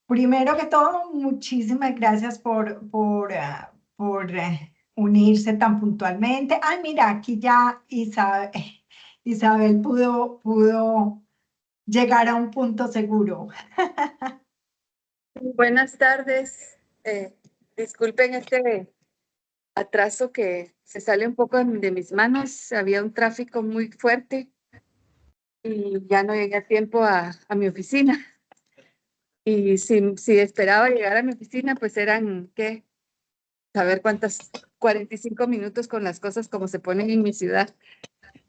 Primero que todo, muchísimas gracias por unirse tan puntualmente. Ay, mira, aquí ya Isabel pudo llegar a un punto seguro. Buenas tardes. Disculpen este atraso que se sale un poco de mis manos. Había un tráfico muy fuerte y ya no llegué a tiempo a mi oficina. Y si esperaba llegar a mi oficina, pues eran, ¿qué? Saber cuántas, 45 minutos con las cosas como se ponen en mi ciudad.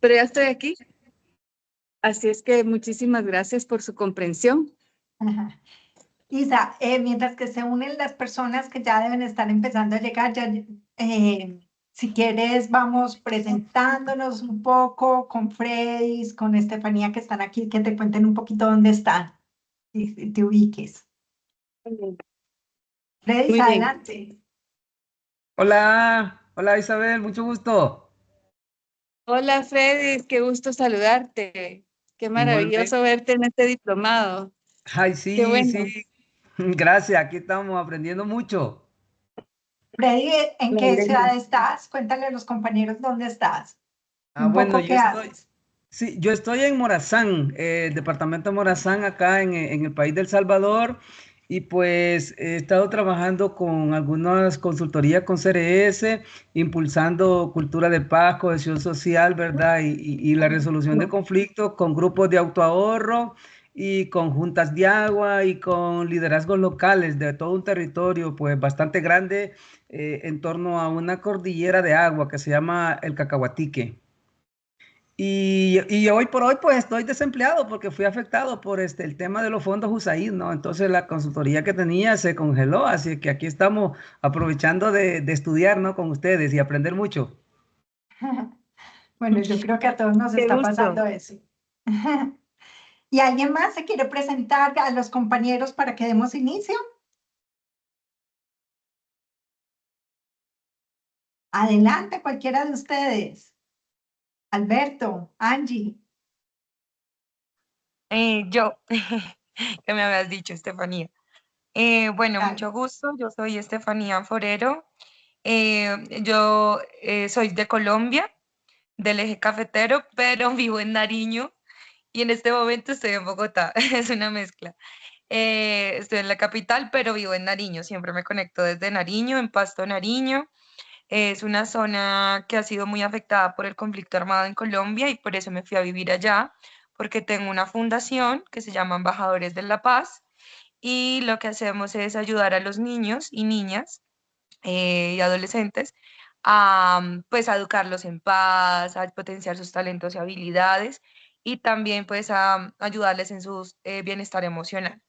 Pero ya estoy aquí. Así es que muchísimas gracias por su comprensión. Ajá. Isa, mientras que se unen las personas que ya deben estar empezando a llegar, si quieres, vamos presentándonos un poco con Freddy, con Estefanía que están aquí, que te cuenten un poquito dónde están y te ubiques. Freddy, Muy bien. adelante. Hola, hola Isabel, mucho gusto. Hola Freddy, qué gusto saludarte. Qué Igualmente. maravilloso verte en este diplomado. Ay, Qué sí, sí, bueno. gracias, aquí estamos aprendiendo mucho. Freddy, ¿en Me qué alegro. ciudad estás? Cuéntale a los compañeros dónde estás. Ah, Un bueno, poco yo qué estoy, haces. sí, yo estoy en Morazán, el departamento de Morazán, acá en el país del Salvador, y pues he estado trabajando con algunas consultorías con CRS, impulsando cultura de paz, cohesión social, ¿verdad? Y la resolución de conflictos con grupos de autoahorro y con juntas de agua y con liderazgos locales de todo un territorio, pues bastante grande, en torno a una cordillera de agua que se llama el Cacahuatique. Y hoy por hoy pues estoy desempleado porque fui afectado por el tema de los fondos USAID, ¿no? Entonces la consultoría que tenía se congeló, así que aquí estamos aprovechando de estudiar, ¿no? Con ustedes y aprender mucho. Bueno, yo creo que a todos nos Qué está gusto. pasando eso. ¿Y alguien más se quiere presentar a los compañeros para que demos inicio? Adelante, cualquiera de ustedes. Alberto, Angie. Yo, que me habías dicho, Estefanía. Bueno, Claro. mucho gusto. Yo soy Estefanía Forero. Yo soy de Colombia, del eje cafetero, pero vivo en Nariño y en este momento estoy en Bogotá. Es una mezcla. Estoy en la capital, pero vivo en Nariño. Siempre me conecto desde Nariño, en Pasto, Nariño. Es una zona que ha sido muy afectada por el conflicto armado en Colombia y por eso me fui a vivir allá, porque tengo una fundación que se llama Embajadores de la Paz y lo que hacemos es ayudar a los niños y niñas y adolescentes a, pues, a educarlos en paz, a potenciar sus talentos y habilidades y también pues a ayudarles en su bienestar emocional.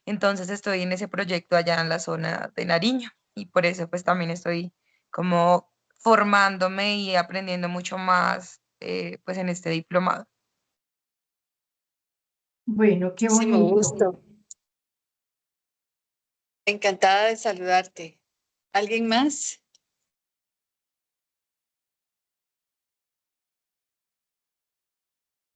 Entonces estoy en ese proyecto allá en la zona de Nariño y por eso pues también estoy como formándome y aprendiendo mucho más pues en este diplomado. Bueno, qué Muchísimo bonito. gusto. Encantada de saludarte. ¿Alguien más?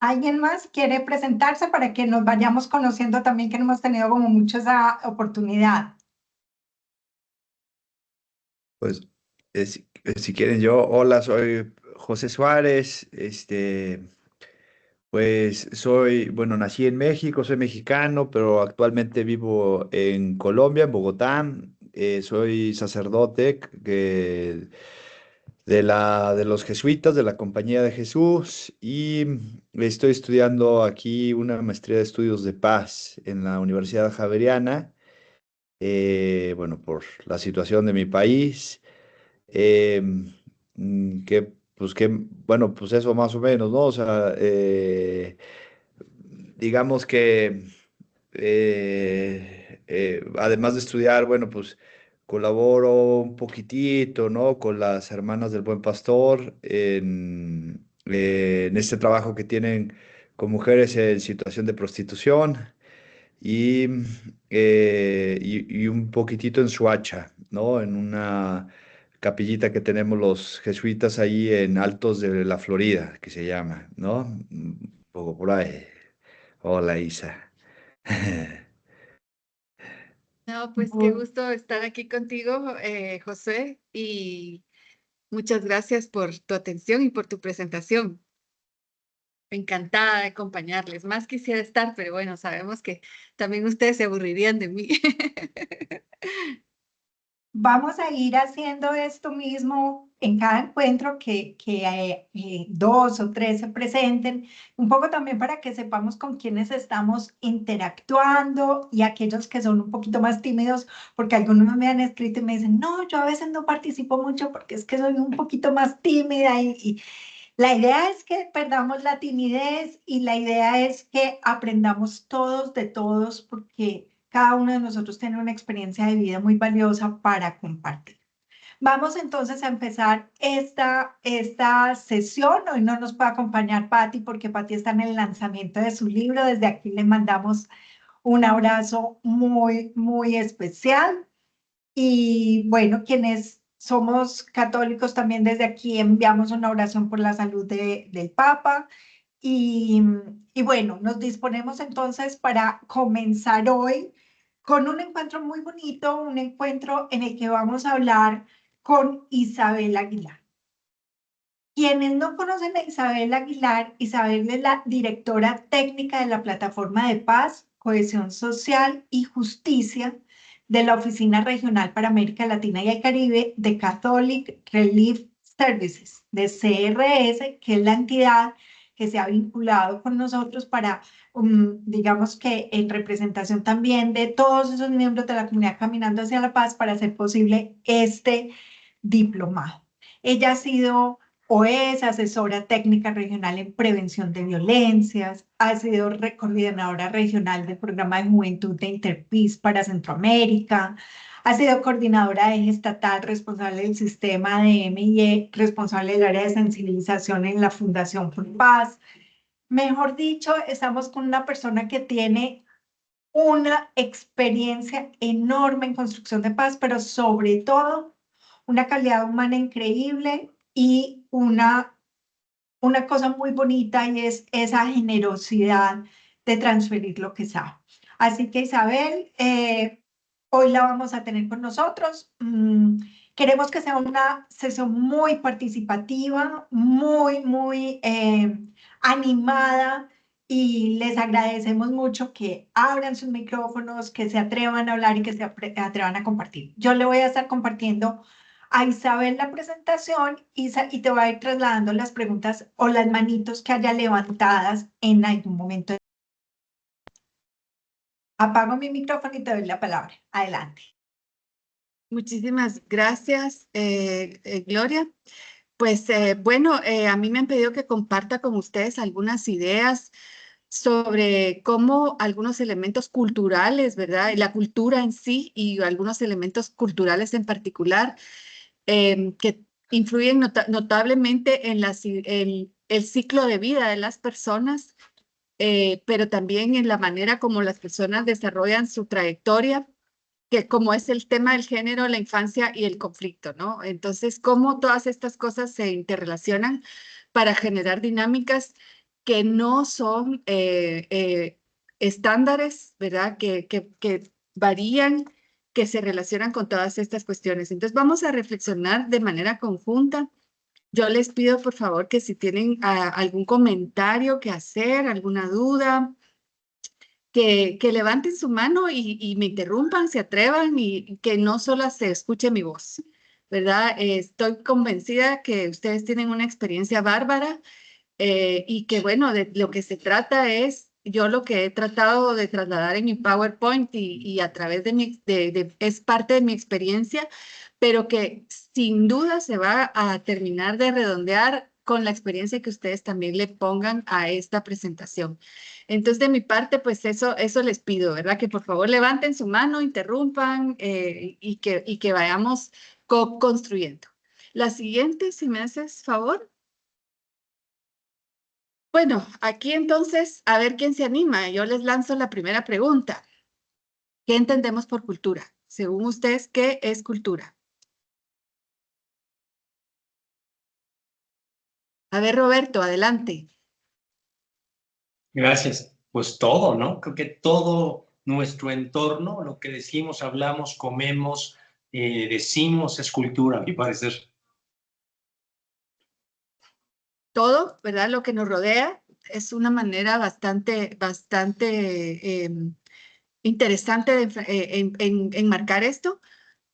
¿Alguien más quiere presentarse para que nos vayamos conociendo también, que no hemos tenido como mucho esa oportunidad? Pues si quieren yo, hola, soy José Suárez, pues soy, bueno, nací en México, soy mexicano, pero actualmente vivo en Colombia, en Bogotá. Soy sacerdote de los jesuitas, de la Compañía de Jesús, y estoy estudiando aquí una maestría de estudios de paz en la Universidad Javeriana, bueno, por la situación de mi país. Eh, bueno, pues eso más o menos, ¿no? O sea, digamos que además de estudiar, bueno, pues colaboro un poquitito, ¿no? Con las hermanas del Buen Pastor en este trabajo que tienen con mujeres en situación de prostitución y, y un poquitito en Suacha, ¿no? En una capillita que tenemos los jesuitas ahí en Altos de la Florida, que se llama, ¿no? Un poco por ahí. Hola, Isa. No, pues qué gusto estar aquí contigo, José, y muchas gracias por tu atención y por tu presentación. Encantada de acompañarles. Más quisiera estar, pero bueno, sabemos que también ustedes se aburrirían de mí. Vamos a ir haciendo esto mismo en cada encuentro que 2 o 3 se presenten, un poco también para que sepamos con quiénes estamos interactuando y aquellos que son un poquito más tímidos, porque algunos me han escrito y me dicen, no, yo a veces no participo mucho porque es que soy un poquito más tímida y la idea es que perdamos la timidez y la idea es que aprendamos todos de todos porque cada uno de nosotros tiene una experiencia de vida muy valiosa para compartir. Vamos entonces a empezar esta sesión. Hoy no nos puede acompañar Patti porque Patti está en el lanzamiento de su libro. Desde aquí le mandamos un abrazo muy, muy especial. Y bueno, quienes somos católicos también desde aquí enviamos una oración por la salud del Papa. Y, y bueno, nos disponemos entonces para comenzar hoy con un encuentro muy bonito, un encuentro en el que vamos a hablar con Isabel Aguilar. Quienes no conocen a Isabel Aguilar, Isabel es la directora técnica de la Plataforma de Paz, Cohesión Social y Justicia de la Oficina Regional para América Latina y el Caribe de Catholic Relief Services, de CRS, que es la entidad que se ha vinculado con nosotros para, digamos que en representación también de todos esos miembros de la comunidad Caminando hacia la Paz para hacer posible este diplomado. Ella ha sido o es asesora técnica regional en prevención de violencias, ha sido coordinadora regional del programa de juventud de Interpeace para Centroamérica, ha sido coordinadora de eje estatal, responsable del sistema de MIE, responsable del área de sensibilización en la Fundación por Paz. Mejor dicho, estamos con una persona que tiene una experiencia enorme en construcción de paz, pero sobre todo una calidad humana increíble y una cosa muy bonita y es esa generosidad de transferir lo que sabe. Así que Isabel, hoy la vamos a tener con nosotros. Queremos que sea una sesión muy participativa, muy animada y les agradecemos mucho que abran sus micrófonos, que se atrevan a hablar y que se atrevan a compartir. Yo le voy a estar compartiendo a Isabel la presentación y te voy a ir trasladando las preguntas o las manitos que haya levantadas en algún momento. Apago mi micrófono y te doy la palabra. Adelante. Muchísimas gracias, Gloria. Pues bueno, a mí me han pedido que comparta con ustedes algunas ideas sobre cómo algunos elementos culturales, ¿verdad? La cultura en sí y algunos elementos culturales en particular que influyen notablemente en el ciclo de vida de las personas, pero también en la manera como las personas desarrollan su trayectoria, que como es el tema del género, la infancia y el conflicto, ¿no? Entonces, cómo todas estas cosas se interrelacionan para generar dinámicas que no son estándares, ¿verdad? Que varían, que se relacionan con todas estas cuestiones. Entonces, vamos a reflexionar de manera conjunta. Yo les pido, por favor, que si tienen algún comentario que hacer, alguna duda, que levanten su mano y me interrumpan, se atrevan y que no solo se escuche mi voz, ¿verdad? Estoy convencida que ustedes tienen una experiencia bárbara y que, bueno, de lo que se trata es, yo lo que he tratado de trasladar en mi PowerPoint y a través es parte de mi experiencia, pero que sin duda se va a terminar de redondear con la experiencia que ustedes también le pongan a esta presentación. Entonces, de mi parte, pues eso les pido, ¿verdad? Que por favor levanten su mano, interrumpan y que vayamos construyendo. La siguiente, si me haces favor. Bueno, aquí entonces, a ver quién se anima. Yo les lanzo la primera pregunta. ¿Qué entendemos por cultura? Según ustedes, ¿qué es cultura? A ver, Roberto, adelante. Gracias. Pues todo, ¿no? Creo que todo nuestro entorno, lo que decimos, hablamos, comemos, decimos, es cultura, a mi parecer. Todo, ¿verdad? Lo que nos rodea es una manera bastante interesante de enmarcar esto,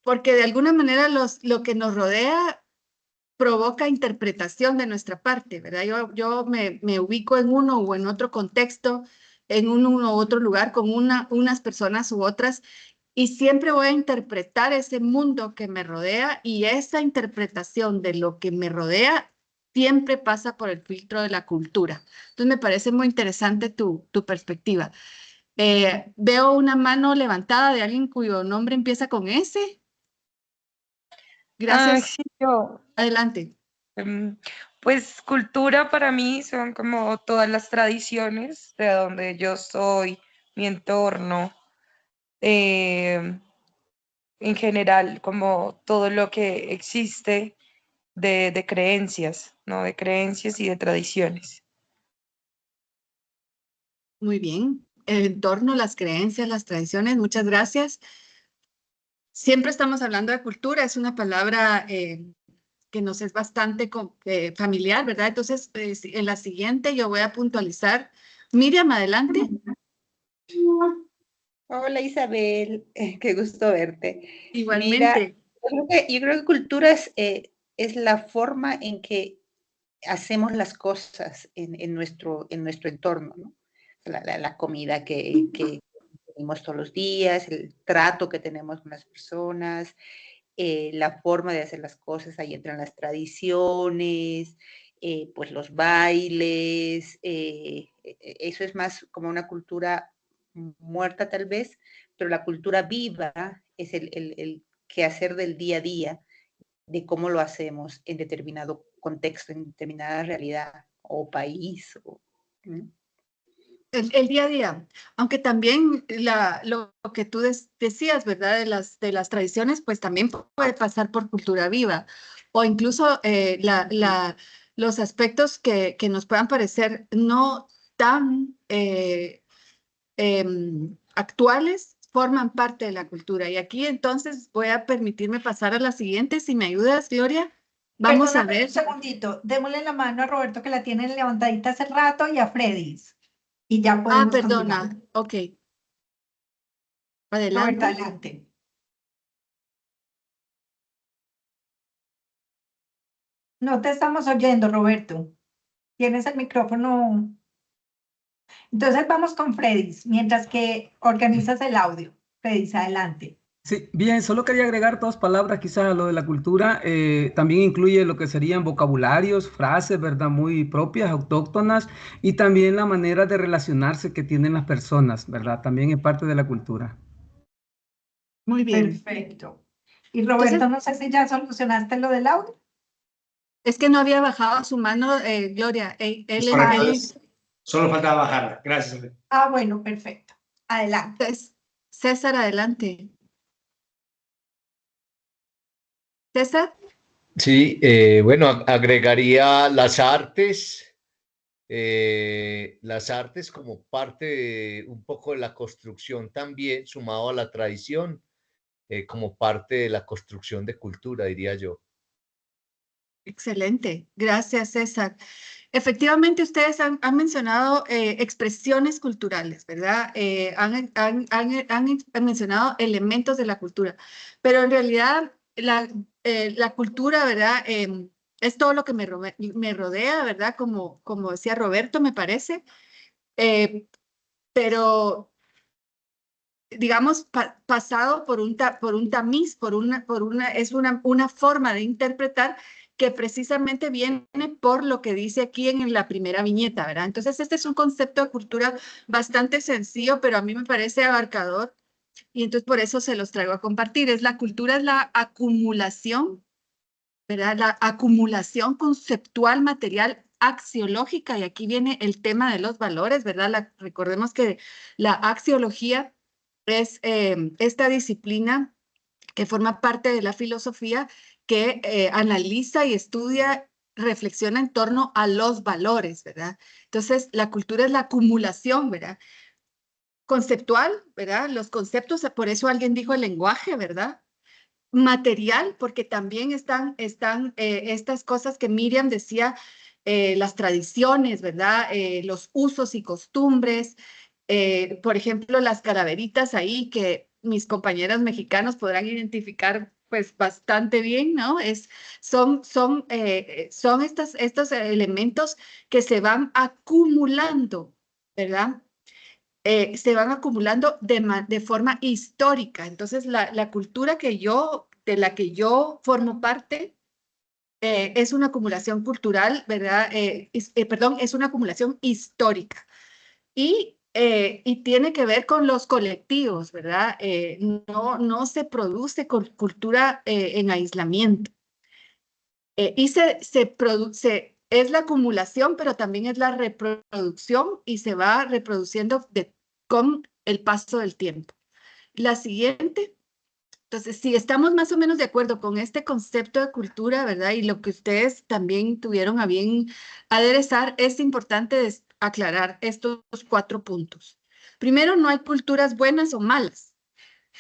porque de alguna manera lo que nos rodea provoca interpretación de nuestra parte, ¿verdad? Yo me ubico en uno o en otro contexto, en uno u otro lugar, con unas personas u otras, y siempre voy a interpretar ese mundo que me rodea, y esa interpretación de lo que me rodea siempre pasa por el filtro de la cultura. Entonces me parece muy interesante tu perspectiva. Veo una mano levantada de alguien cuyo nombre empieza con S. Gracias. Sí, yo. Adelante. Pues cultura para mí son como todas las tradiciones de donde yo soy, mi entorno, en general, como todo lo que existe de creencias, ¿no? De creencias y de tradiciones. Muy bien. El entorno, las creencias, las tradiciones, muchas gracias. Siempre estamos hablando de cultura, es una palabra que nos es bastante familiar, ¿verdad? Entonces, en la siguiente yo voy a puntualizar. Miriam, adelante. Hola Isabel, qué gusto verte. Igualmente. Mira, yo creo que cultura es la forma en que hacemos las cosas en nuestro entorno, ¿no? La comida que comemos todos los días, el trato que tenemos con las personas, la forma de hacer las cosas, ahí entran las tradiciones, pues los bailes, eso es más como una cultura muerta tal vez, pero la cultura viva es el quehacer del día a día, de cómo lo hacemos en determinado contexto, en determinada realidad o país. ¿No? El día a día, aunque también lo que tú decías, ¿verdad? De las tradiciones, pues también puede pasar por cultura viva, o incluso los aspectos que nos puedan parecer no tan actuales, forman parte de la cultura. Y aquí entonces voy a permitirme pasar a la siguiente, si me ayudas, Gloria. Vamos Perdóname a ver. un segundito, démosle la mano a Roberto, que la tiene levantadita hace rato, y a Fredis. Y ya podemos Perdona. continuar. Ok. Roberto, Adelante. adelante. No te estamos oyendo, Roberto. Tienes el micrófono. Entonces vamos con Fredis, mientras que organizas el audio. Fredis, adelante. Sí, bien, solo quería agregar dos palabras quizás a lo de la cultura. También incluye lo que serían vocabularios, frases, ¿verdad? Muy propias, autóctonas, y también la manera de relacionarse que tienen las personas, ¿verdad? También es parte de la cultura. Muy bien. Perfecto. Y Roberto, Entonces, no sé si ya solucionaste lo del audio. es que no había bajado su mano, Gloria. Correcto. Solo faltaba bajarla. Gracias. Bueno, perfecto. Adelante. César, adelante. César. Sí, bueno, agregaría las artes como parte de un poco de la construcción también, sumado a la tradición, como parte de la construcción de cultura, diría yo. Excelente. Gracias, César. Efectivamente, ustedes han mencionado expresiones culturales, ¿verdad? Han mencionado elementos de la cultura, pero en realidad la cultura, ¿verdad? Es todo lo que me rodea, ¿verdad? Como decía Roberto, me parece, pero digamos, pasado por un tamiz, es una forma de interpretar que precisamente viene por lo que dice aquí en la primera viñeta, ¿verdad? Entonces, este es un concepto de cultura bastante sencillo, pero a mí me parece abarcador, y entonces por eso se los traigo a compartir. La cultura es la acumulación, ¿verdad? La acumulación conceptual, material, axiológica, y aquí viene el tema de los valores, ¿verdad? Recordemos que la axiología es esta disciplina que forma parte de la filosofía que analiza y estudia, reflexiona en torno a los valores, ¿verdad? Entonces, la cultura es la acumulación, ¿verdad? conceptual, ¿verdad? Los conceptos, por eso alguien dijo el lenguaje, ¿verdad? Material, porque también están estas cosas que Miriam decía, las tradiciones, ¿verdad? Los usos y costumbres, por ejemplo, las calaveritas ahí que mis compañeros mexicanos podrán identificar pues bastante bien, ¿no? Son estos elementos que se van acumulando, ¿verdad? Se van acumulando de forma histórica. Entonces, la cultura de la que yo formo parte es una acumulación cultural, ¿verdad? Perdón, es una acumulación histórica. Y tiene que ver con los colectivos, ¿verdad? No se produce cultura en aislamiento. Y se produce, es la acumulación, pero también es la reproducción y se va reproduciendo con el paso del tiempo. La siguiente. Entonces, si estamos más o menos de acuerdo con este concepto de cultura, ¿verdad? Y lo que ustedes también tuvieron a bien aderezar, es importante aclarar estos 4 puntos. Primero, no hay culturas buenas o malas,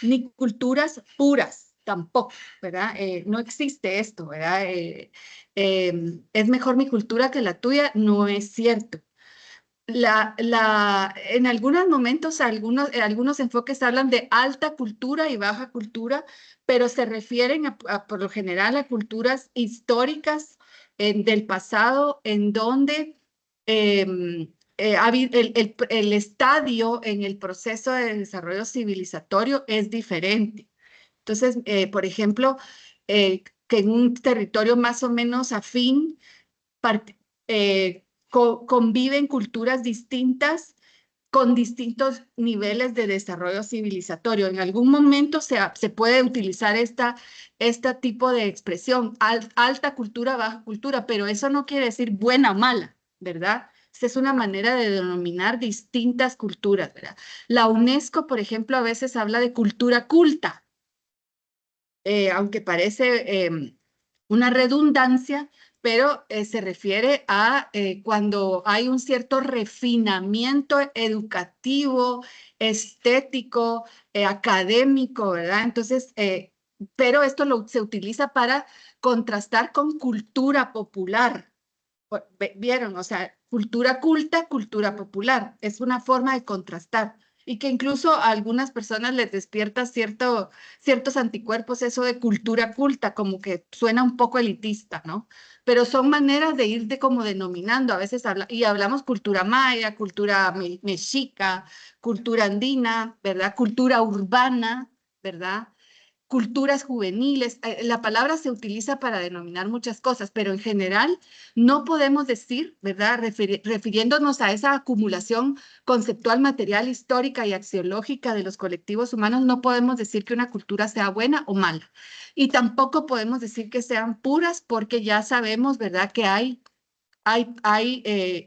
ni culturas puras tampoco, ¿verdad? No existe esto, ¿verdad? Es mejor mi cultura que la tuya, no es cierto. En algunos momentos, algunos enfoques hablan de alta cultura y baja cultura, pero se refieren por lo general a culturas históricas del pasado, en donde el estadio en el proceso de desarrollo civilizatorio es diferente. Entonces, por ejemplo, que en un territorio más o menos afín, conviven culturas distintas con distintos niveles de desarrollo civilizatorio. En algún momento se puede utilizar este tipo de expresión, alta cultura, baja cultura, pero eso no quiere decir buena o mala, ¿verdad? Esta es una manera de denominar distintas culturas, ¿verdad? La UNESCO, por ejemplo, a veces habla de cultura culta, aunque parece una redundancia, pero se refiere a cuando hay un cierto refinamiento educativo, estético, académico, ¿verdad? Entonces, pero esto se utiliza para contrastar con cultura popular. ¿Vieron? O sea, cultura culta, cultura popular. Es una forma de contrastar y que incluso a algunas personas les despierta ciertos anticuerpos eso de cultura culta, como que suena un poco elitista, ¿no? Pero son maneras de ir como denominando. A veces hablamos cultura maya, cultura mexica, cultura andina, ¿verdad? Cultura urbana, ¿verdad? Culturas juveniles. La palabra se utiliza para denominar muchas cosas, pero en general no podemos decir, ¿verdad? Refiriéndonos a esa acumulación conceptual, material, histórica y axiológica de los colectivos humanos, no podemos decir que una cultura sea buena o mala. Y tampoco podemos decir que sean puras porque ya sabemos, ¿verdad? Que hay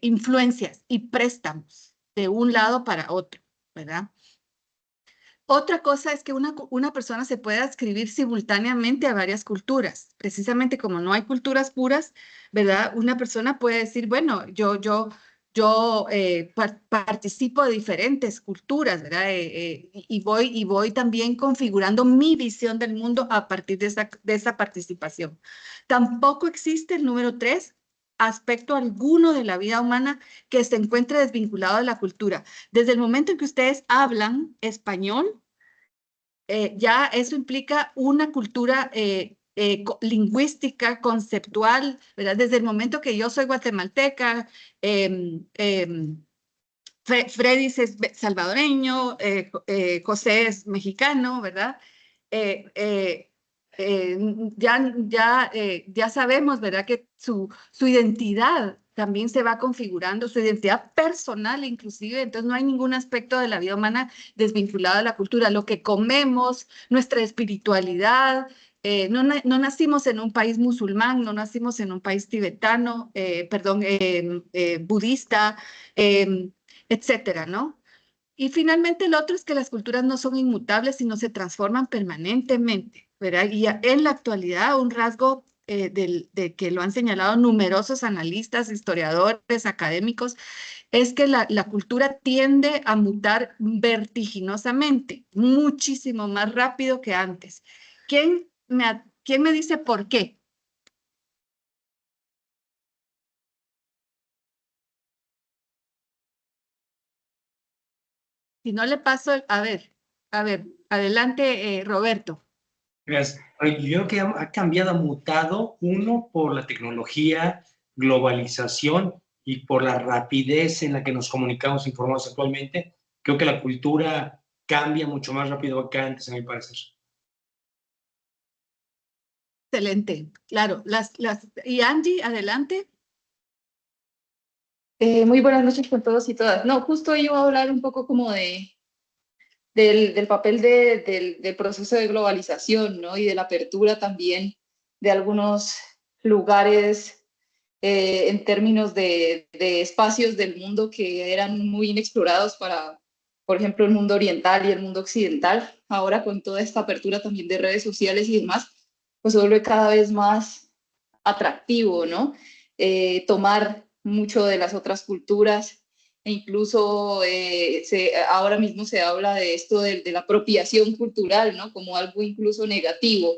influencias y préstamos de un lado para otro, ¿verdad? Otra cosa es que una persona se puede adscribir simultáneamente a varias culturas. Precisamente como no hay culturas puras, ¿verdad? Una persona puede decir, bueno, yo participo de diferentes culturas, ¿verdad? Y voy también configurando mi visión del mundo a partir de esa participación. Tampoco existe el número 3, aspecto alguno de la vida humana que se encuentre desvinculado de la cultura. Desde el momento en que ustedes hablan español, ya eso implica una cultura lingüística, conceptual, ¿verdad? Desde el momento que yo soy guatemalteca, Freddy es salvadoreño, José es mexicano, ¿verdad? Ya sabemos, ¿verdad? Que su identidad también se va configurando, su identidad personal inclusive, entonces no hay ningún aspecto de la vida humana desvinculado de la cultura. Lo que comemos, nuestra espiritualidad, no nacimos en un país musulmán, no nacimos en un país tibetano, budista, etcétera, ¿no? Y finalmente el otro es que las culturas no son inmutables, sino se transforman permanentemente, ¿verdad? Y en la actualidad un rasgo de que lo han señalado numerosos analistas, historiadores, académicos, es que la cultura tiende a mutar vertiginosamente, muchísimo más rápido que antes. ¿Quién me dice por qué? Si no le paso, a ver, adelante, Roberto. Gracias. Yo creo que ha cambiado, ha mutado, uno, por la tecnología, globalización y por la rapidez en la que nos comunicamos e informamos actualmente. Creo que la cultura cambia mucho más rápido que antes, a mi parecer. Excelente, claro. Y Angie, adelante. Muy buenas noches con todos y todas. No, justo iba a hablar un poco como del papel del proceso de globalización, ¿no? Y de la apertura también de algunos lugares en términos de espacios del mundo que eran muy inexplorados para, por ejemplo, el mundo oriental y el mundo occidental. Ahora con toda esta apertura también de redes sociales y demás, pues se vuelve cada vez más atractivo, ¿no? Tomar mucho de las otras culturas, e incluso ahora mismo se habla de esto de la apropiación cultural, ¿no? Como algo incluso negativo,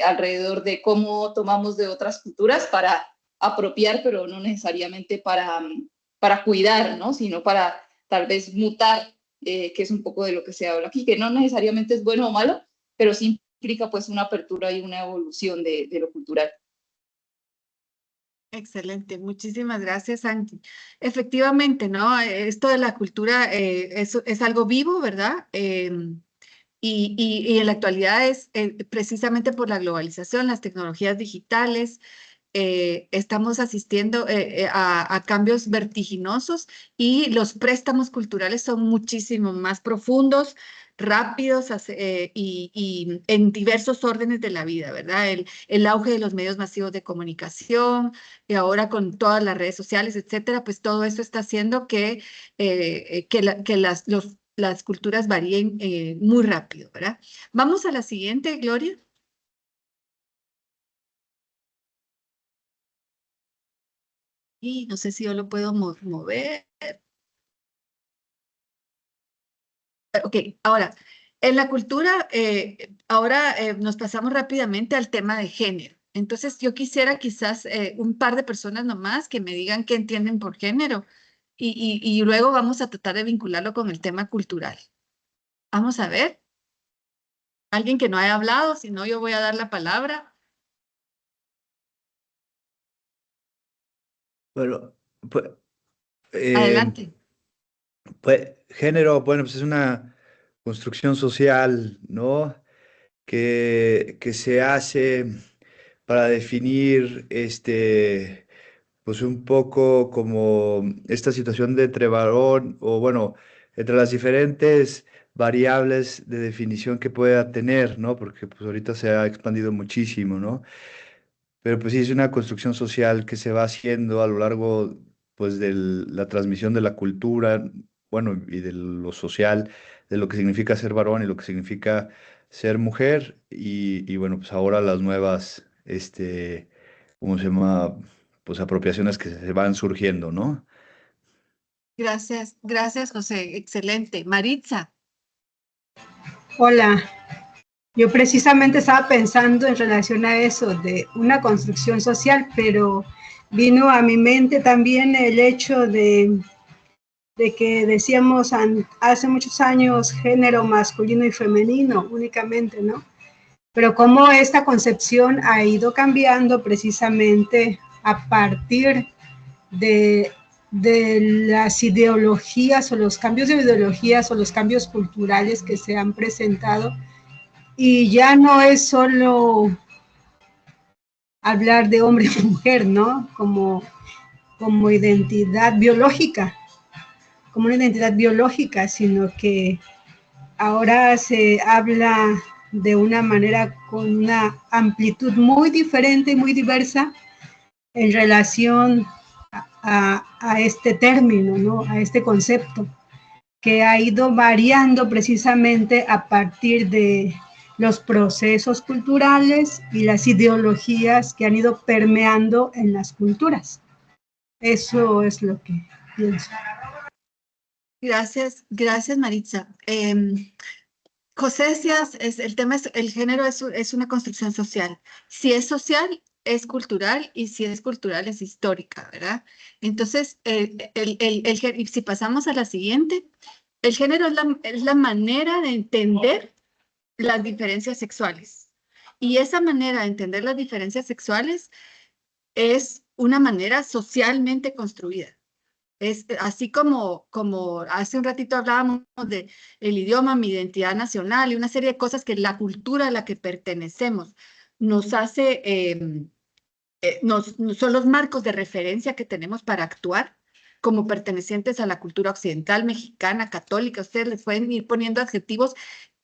alrededor de cómo tomamos de otras culturas para apropiar, pero no necesariamente para cuidar, ¿no? Sino para tal vez mutar, que es un poco de lo que se habla aquí, que no necesariamente es bueno o malo, pero sí implica pues una apertura y una evolución de lo cultural. Excelente, muchísimas gracias, Angie. Efectivamente, ¿no? Esto de la cultura es algo vivo, ¿verdad? Y en la actualidad es precisamente por la globalización, las tecnologías digitales, estamos asistiendo a cambios vertiginosos y los préstamos culturales son muchísimo más profundos, rápidos y en diversos órdenes de la vida, ¿verdad? El auge de los medios masivos de comunicación y ahora con todas las redes sociales, etcétera, pues todo eso está haciendo que las culturas varíen muy rápido, ¿verdad? Vamos a la siguiente, Gloria. Y no sé si yo lo puedo mover. Ok, ahora, en la cultura, ahora nos pasamos rápidamente al tema de género. Entonces, yo quisiera quizás un par de personas nomás que me digan qué entienden por género y luego vamos a tratar de vincularlo con el tema cultural. Vamos a ver. Alguien que no haya hablado, si no, yo voy a dar la palabra. Bueno, pues, Adelante. pues género, bueno, pues es una construcción social, ¿no? Que se hace para definir pues un poco como esta situación de entre varón o bueno, entre las diferentes variables de definición que pueda tener, ¿no? Porque pues ahorita se ha expandido muchísimo, ¿no? Pero pues sí, es una construcción social que se va haciendo a lo largo pues de la transmisión de la cultura, bueno, y de lo social, de lo que significa ser varón y lo que significa ser mujer, y bueno, pues ahora las nuevas, ¿cómo se llama? Pues apropiaciones que se van surgiendo, ¿no? Gracias, gracias, José. Excelente. Maritza. Hola, yo precisamente estaba pensando en relación a eso, de una construcción social, pero vino a mi mente también el hecho de que decíamos hace muchos años género masculino y femenino únicamente, ¿no? Pero cómo esta concepción ha ido cambiando precisamente a partir de las ideologías o los cambios de ideologías o los cambios culturales que se han presentado, y ya no es solo hablar de hombre y mujer, ¿no? Como identidad biológica, como una identidad biológica, sino que ahora se habla de una manera con una amplitud muy diferente y muy diversa en relación a este término, ¿no? A este concepto, que ha ido variando precisamente a partir de los procesos culturales y las ideologías que han ido permeando en las culturas. Eso es lo pienso. Gracias, gracias Maritza. José decías, el tema es, el género es una construcción social. Si es social, es cultural, y si es cultural, es histórica, ¿verdad? Entonces, si pasamos a la siguiente, el género es la manera de entender las diferencias sexuales. Y esa manera de entender las diferencias sexuales es una manera socialmente construida. Es así como hace un ratito hablábamos de el idioma, mi identidad nacional y una serie de cosas que la cultura a la que pertenecemos nos hace, son los marcos de referencia que tenemos para actuar como pertenecientes a la cultura occidental, mexicana, católica. Ustedes les pueden ir poniendo adjetivos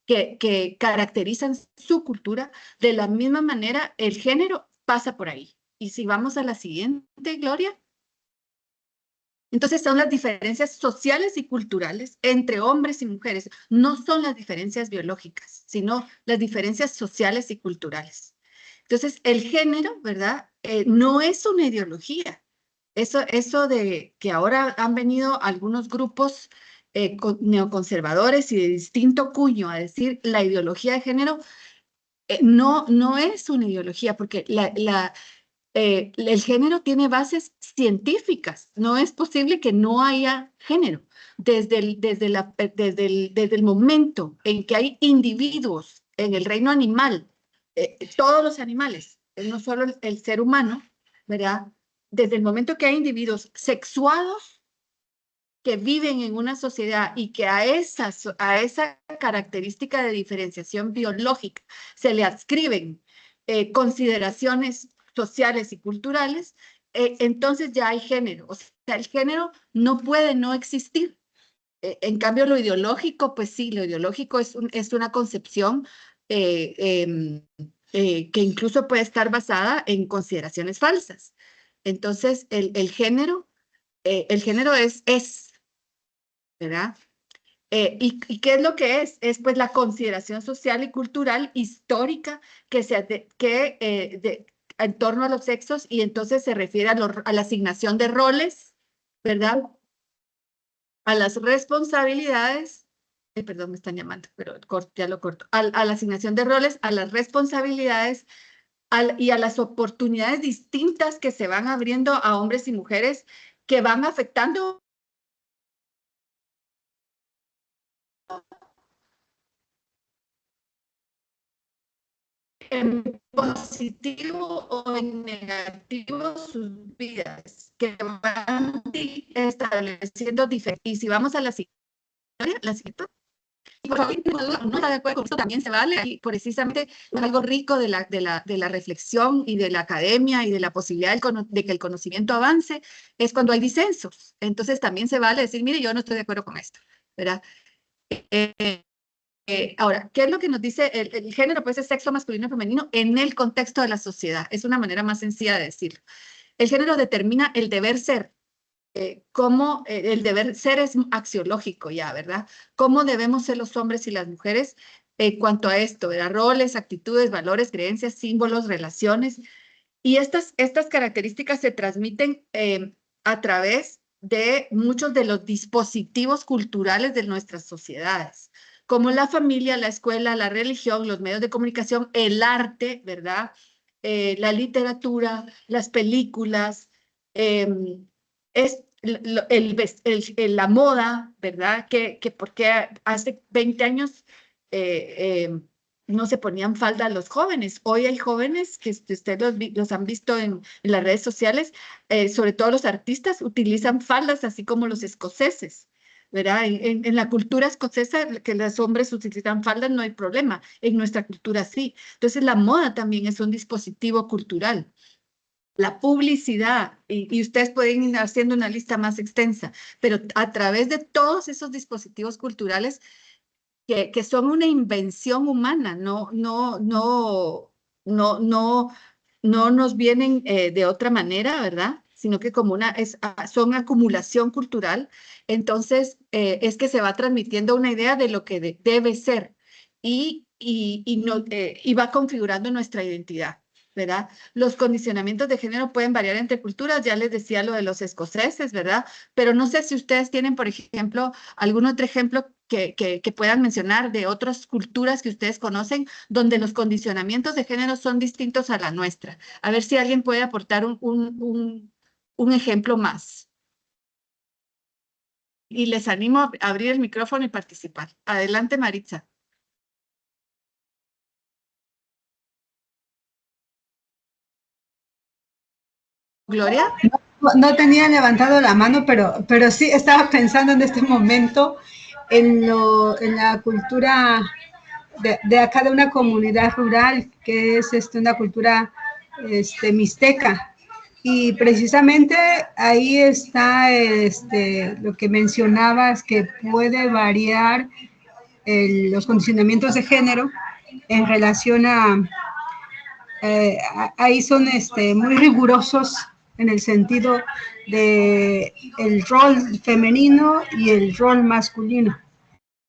que caracterizan su cultura. De la misma manera, el género pasa por ahí. Y si vamos a la siguiente, Gloria. Entonces son las diferencias sociales y culturales entre hombres y mujeres. No son las diferencias biológicas, sino las diferencias sociales y culturales. Entonces el género, ¿verdad? No es una ideología. Eso de que ahora han venido algunos grupos neoconservadores y de distinto cuño a decir la ideología de género, no es una ideología, porque el género tiene bases científicas. No es posible que no haya género. Desde el momento en que hay individuos en el reino animal, todos los animales, no solo el ser humano, ¿verdad? Desde el momento que hay individuos sexuados que viven en una sociedad y que a esa característica de diferenciación biológica se le adscriben consideraciones sociales y culturales, entonces ya hay género. O sea, el género no puede no existir. En cambio, lo ideológico, pues sí, lo ideológico es una concepción que incluso puede estar basada en consideraciones falsas. Entonces, el género es, ¿verdad? ¿Y qué es lo que es? Es pues la consideración social y cultural histórica en torno a los sexos, y entonces se refiere a la asignación de roles, ¿verdad? A las responsabilidades, perdón, me están llamando, pero ya lo corto, a la asignación de roles, a las responsabilidades y a las oportunidades distintas que se van abriendo a hombres y mujeres, que van afectando en positivo o en negativo sus vidas, que van estableciendo diferencias. Y si vamos a la siguiente, y por favor, no está de acuerdo con esto, también se vale, y precisamente es algo rico de la reflexión y de la academia y de la posibilidad de que el conocimiento avance, es cuando hay disensos. Entonces también se vale decir, mire, yo no estoy de acuerdo con esto, ¿verdad? Ahora, ¿qué es lo que nos dice el género? Pues es sexo masculino y femenino en el contexto de la sociedad. Es una manera más sencilla de decirlo. El género determina el deber ser. Cómo el deber ser es axiológico ya, ¿verdad? ¿Cómo debemos ser los hombres y las mujeres en cuanto a esto, ¿verdad? Roles, actitudes, valores, creencias, símbolos, relaciones. Y estas características se transmiten a través de muchos de los dispositivos culturales de nuestras sociedades, como la familia, la escuela, la religión, los medios de comunicación, el arte, ¿verdad? La literatura, las películas, la moda, ¿verdad? Que porque hace 20 años no se ponían falda a los jóvenes. Hoy hay jóvenes que ustedes los han visto en las redes sociales, sobre todo los artistas, utilizan faldas así como los escoceses, ¿verdad? En la cultura escocesa, que los hombres utilizan faldas, no hay problema. En nuestra cultura sí. Entonces la moda también es un dispositivo cultural. La publicidad, y ustedes pueden ir haciendo una lista más extensa, pero a través de todos esos dispositivos culturales que son una invención humana, no nos vienen de otra manera, ¿verdad? Sino que como son acumulación cultural. Entonces es que se va transmitiendo una idea de lo que debe ser y va configurando nuestra identidad. ¿verdad? Los condicionamientos de género pueden variar entre culturas, ya les decía lo de los escoceses, ¿verdad? Pero no sé si ustedes tienen, por ejemplo, algún otro ejemplo que puedan mencionar de otras culturas que ustedes conocen, donde los condicionamientos de género son distintos a la nuestra. A ver si alguien puede aportar un ejemplo más. Y les animo a abrir el micrófono y participar. Adelante, Maritza. Gloria. No tenía levantado la mano, pero sí estaba pensando en este momento en la cultura de acá, de una comunidad rural, que es una cultura mixteca. Y precisamente ahí está lo que mencionabas, que puede variar los condicionamientos de género en relación ahí son muy rigurosos en el sentido de el rol femenino y el rol masculino.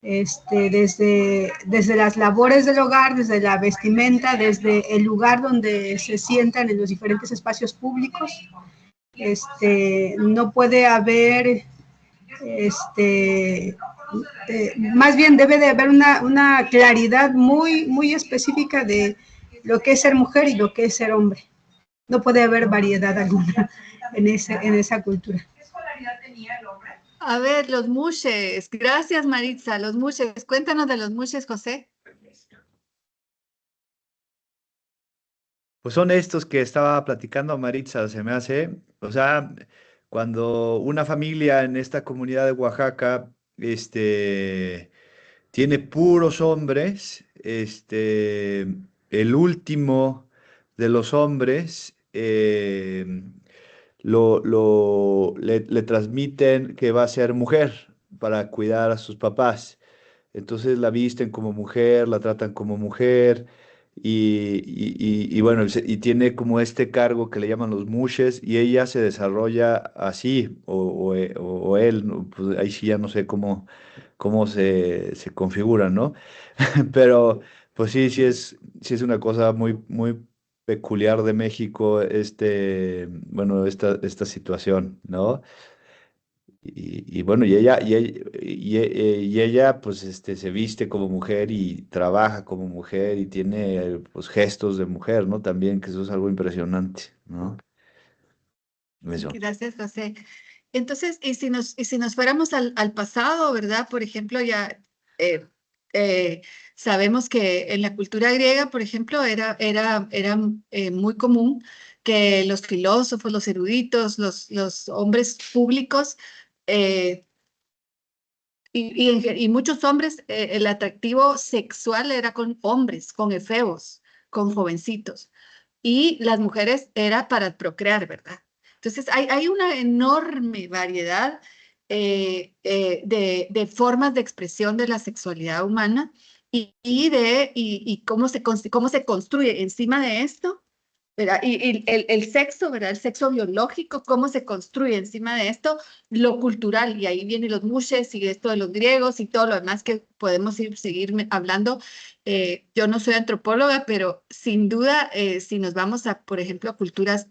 Desde las labores del hogar, desde la vestimenta, desde el lugar donde se sientan en los diferentes espacios públicos, no puede haber, más bien debe de haber una claridad muy, muy específica de lo que es ser mujer y lo que es ser hombre. No puede haber variedad alguna en esa cultura. A ver, los mushes. Gracias, Maritza. Los mushes. Cuéntanos de los mushes, José. Pues son estos que estaba platicando Maritza, se me hace. O sea, cuando una familia en esta comunidad de Oaxaca, tiene puros hombres, el último de los hombres, le transmiten que va a ser mujer para cuidar a sus papás. Entonces la visten como mujer, la tratan como mujer y bueno, y tiene como este cargo que le llaman los mushes y ella se desarrolla así o él, ¿no? Pues ahí sí ya no sé cómo se configura, ¿no? Pero pues sí es una cosa muy, muy peculiar de México, bueno, esta situación, ¿no? Y bueno, y ella pues se viste como mujer y trabaja como mujer y tiene pues gestos de mujer, ¿no? También, que eso es algo impresionante, ¿no? Eso. Gracias, José. Entonces, y si nos fuéramos al pasado, ¿verdad? Por ejemplo, ya eh, sabemos que en la cultura griega, por ejemplo, era muy común que los filósofos, los eruditos, los hombres públicos, eh, y muchos hombres, el atractivo sexual era con hombres, con efebos, con jovencitos. Y las mujeres era para procrear, ¿verdad? Entonces, hay una enorme variedad de formas de expresión de la sexualidad humana y cómo se construye encima de esto, ¿verdad? Y el sexo, ¿verdad? El sexo biológico, cómo se construye encima de esto, lo cultural, y ahí vienen los mushes y esto de los griegos y todo lo demás que podemos seguir hablando. Yo no soy antropóloga, pero sin duda, si nos vamos a, por ejemplo, a culturas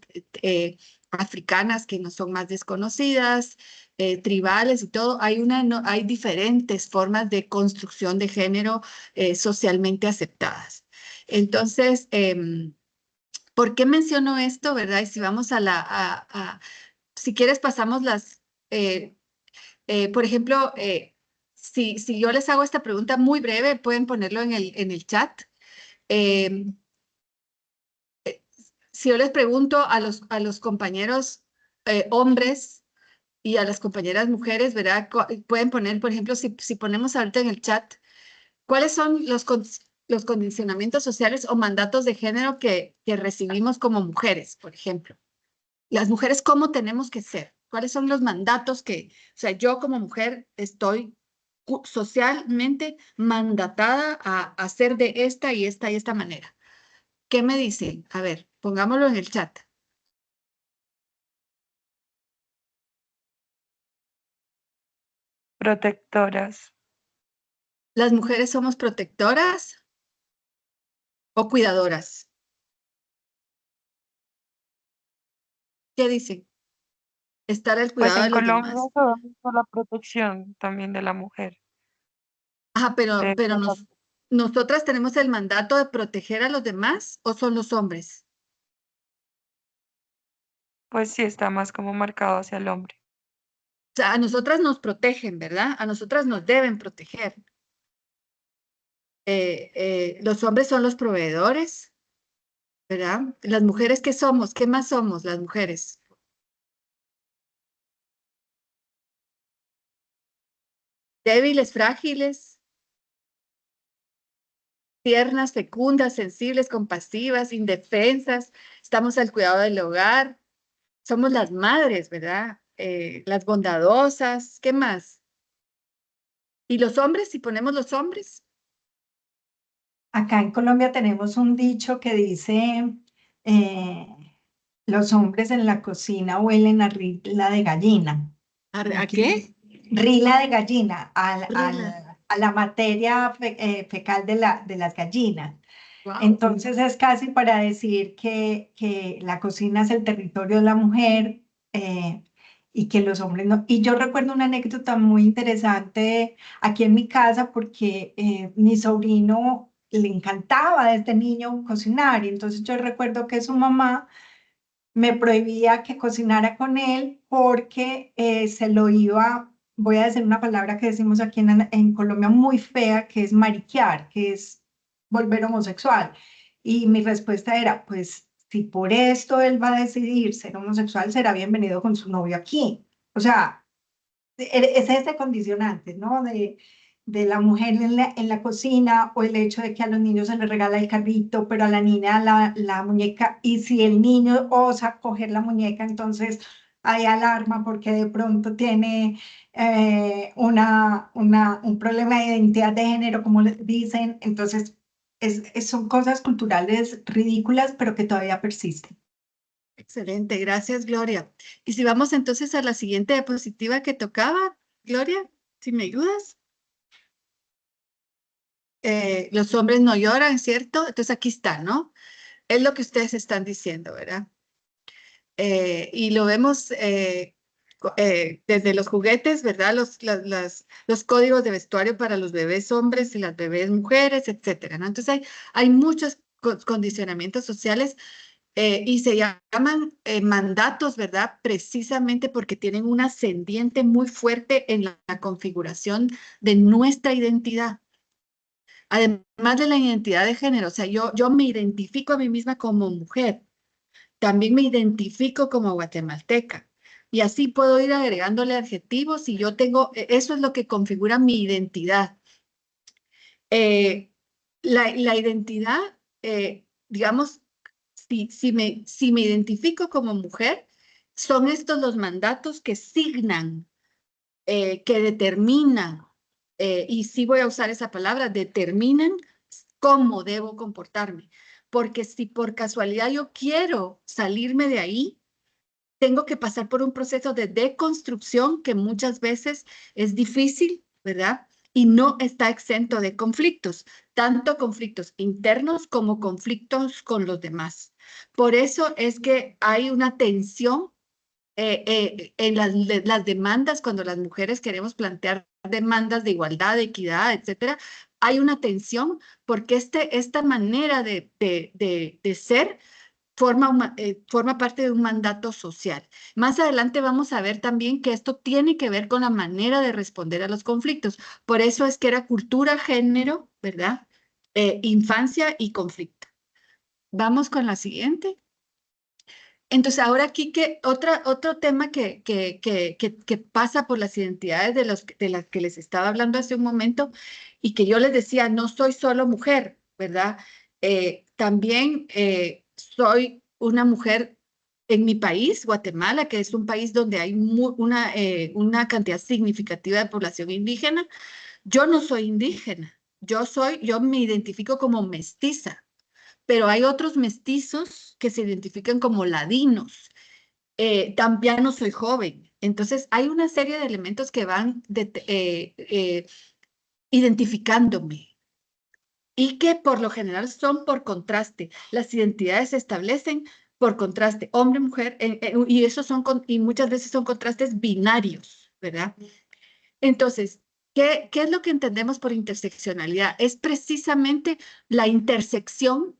africanas que no son más desconocidas, tribales y todo, hay diferentes formas de construcción de género socialmente aceptadas. Entonces, ¿por qué menciono esto, verdad? Y si vamos si quieres pasamos por ejemplo, si yo les hago esta pregunta muy breve, pueden ponerlo en el chat. Eh, si yo les pregunto a los compañeros hombres y a las compañeras mujeres, ¿verdad? Pueden poner, por ejemplo, si ponemos ahorita en el chat, ¿cuáles son los condicionamientos sociales o mandatos de género que recibimos como mujeres, por ejemplo? Las mujeres, ¿cómo tenemos que ser? ¿Cuáles son los mandatos o sea, yo como mujer estoy socialmente mandatada a ser de esta y esta y esta manera? ¿Qué me dicen? A ver, pongámoslo en el chat. Protectoras. ¿Las mujeres somos protectoras o cuidadoras? ¿Qué dicen? Estar al Pues cuidado de en los Colombia demás. sabemos por la protección también de la mujer. Ajá, de pero la- nosotras tenemos el mandato de proteger a los demás, ¿o son los hombres? Pues sí está más como marcado hacia el hombre. O sea, a nosotras nos protegen, ¿verdad? A nosotras nos deben proteger. Los hombres son los proveedores, ¿verdad? Las mujeres, ¿qué somos? ¿Qué más somos las mujeres? Débiles, frágiles, tiernas, fecundas, sensibles, compasivas, indefensas. Estamos al cuidado del hogar. Somos las madres, ¿verdad? Las bondadosas. ¿Qué más? ¿Y los hombres? Si ponemos los hombres. Acá en Colombia tenemos un dicho que dice, eh, los hombres en la cocina huelen a rila de gallina. ¿A qué? Rila de gallina, Rila. a la materia fecal de las gallinas. Wow. Entonces es casi para decir que la cocina es el territorio de la mujer, y que los hombres no. Y yo recuerdo una anécdota muy interesante aquí en mi casa porque mi sobrino le encantaba desde niño cocinar, y entonces yo recuerdo que su mamá me prohibía que cocinara con él porque se lo iba, voy a decir una palabra que decimos aquí en Colombia muy fea, que es mariquear, que es volver homosexual. Y mi respuesta era, pues si por esto él va a decidir ser homosexual, será bienvenido con su novio aquí. O sea, es ese condicionante, ¿no? De la mujer en la cocina, o el hecho de que a los niños se les regala el carrito, pero a la niña la muñeca, y si el niño osa coger la muñeca, entonces hay alarma porque de pronto tiene un problema de identidad de género, como les dicen. Entonces, son cosas culturales ridículas, pero que todavía persisten. Excelente, gracias, Gloria. Y si vamos entonces a la siguiente diapositiva que tocaba, Gloria, si me ayudas. Los hombres no lloran, ¿cierto? Entonces aquí está, ¿no? Es lo que ustedes están diciendo, ¿verdad? Y lo vemos desde los juguetes, ¿verdad? Los códigos de vestuario para los bebés hombres y las bebés mujeres, etcétera, ¿no? Entonces hay muchos condicionamientos sociales y se llaman mandatos, ¿verdad? Precisamente porque tienen un ascendiente muy fuerte en la configuración de nuestra identidad. Además de la identidad de género, o sea, yo me identifico a mí misma como mujer, también me identifico como guatemalteca, y así puedo ir agregándole adjetivos, y yo tengo, eso es lo que configura mi identidad. La identidad, digamos, si me identifico como mujer, son estos los mandatos que signan, que determinan, y sí voy a usar esa palabra, determinan cómo debo comportarme. Porque si por casualidad yo quiero salirme de ahí, tengo que pasar por un proceso de deconstrucción que muchas veces es difícil, ¿verdad? Y no está exento de conflictos, tanto conflictos internos como conflictos con los demás. Por eso es que hay una tensión en las demandas, cuando las mujeres queremos plantear demandas de igualdad, de equidad, etcétera, hay una tensión porque esta manera de ser forma parte de un mandato social. Más adelante vamos a ver también que esto tiene que ver con la manera de responder a los conflictos. Por eso es que era cultura, género, ¿verdad? Infancia y conflicto. Vamos con la siguiente. Entonces, ahora aquí otro tema que pasa por las identidades de las que les estaba hablando hace un momento, y que yo les decía, no soy solo mujer, ¿verdad? También soy una mujer en mi país, Guatemala, que es un país donde hay una cantidad significativa de población indígena. Yo no soy indígena, yo me identifico como mestiza, pero hay otros mestizos que se identifican como ladinos. También no soy joven. Entonces, hay una serie de elementos que van identificándome, y que por lo general son por contraste. Las identidades se establecen por contraste, hombre-mujer, y y muchas veces son contrastes binarios, ¿verdad? Entonces, ¿qué es lo que entendemos por interseccionalidad? Es precisamente la intersección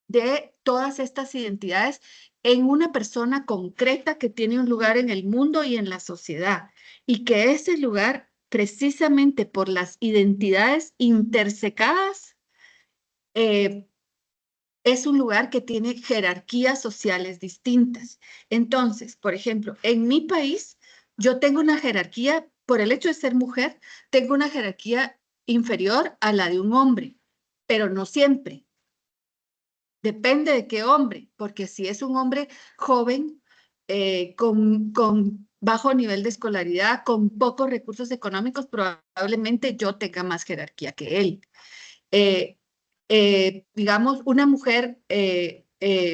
de todas estas identidades en una persona concreta que tiene un lugar en el mundo y en la sociedad, y que ese lugar, precisamente por las identidades intersecadas, es un lugar que tiene jerarquías sociales distintas. Entonces, por ejemplo, en mi país, yo tengo una jerarquía, por el hecho de ser mujer, tengo una jerarquía inferior a la de un hombre, pero no siempre. Depende de qué hombre, porque si es un hombre joven, con bajo nivel de escolaridad, con pocos recursos económicos, probablemente yo tenga más jerarquía que él. Digamos, una mujer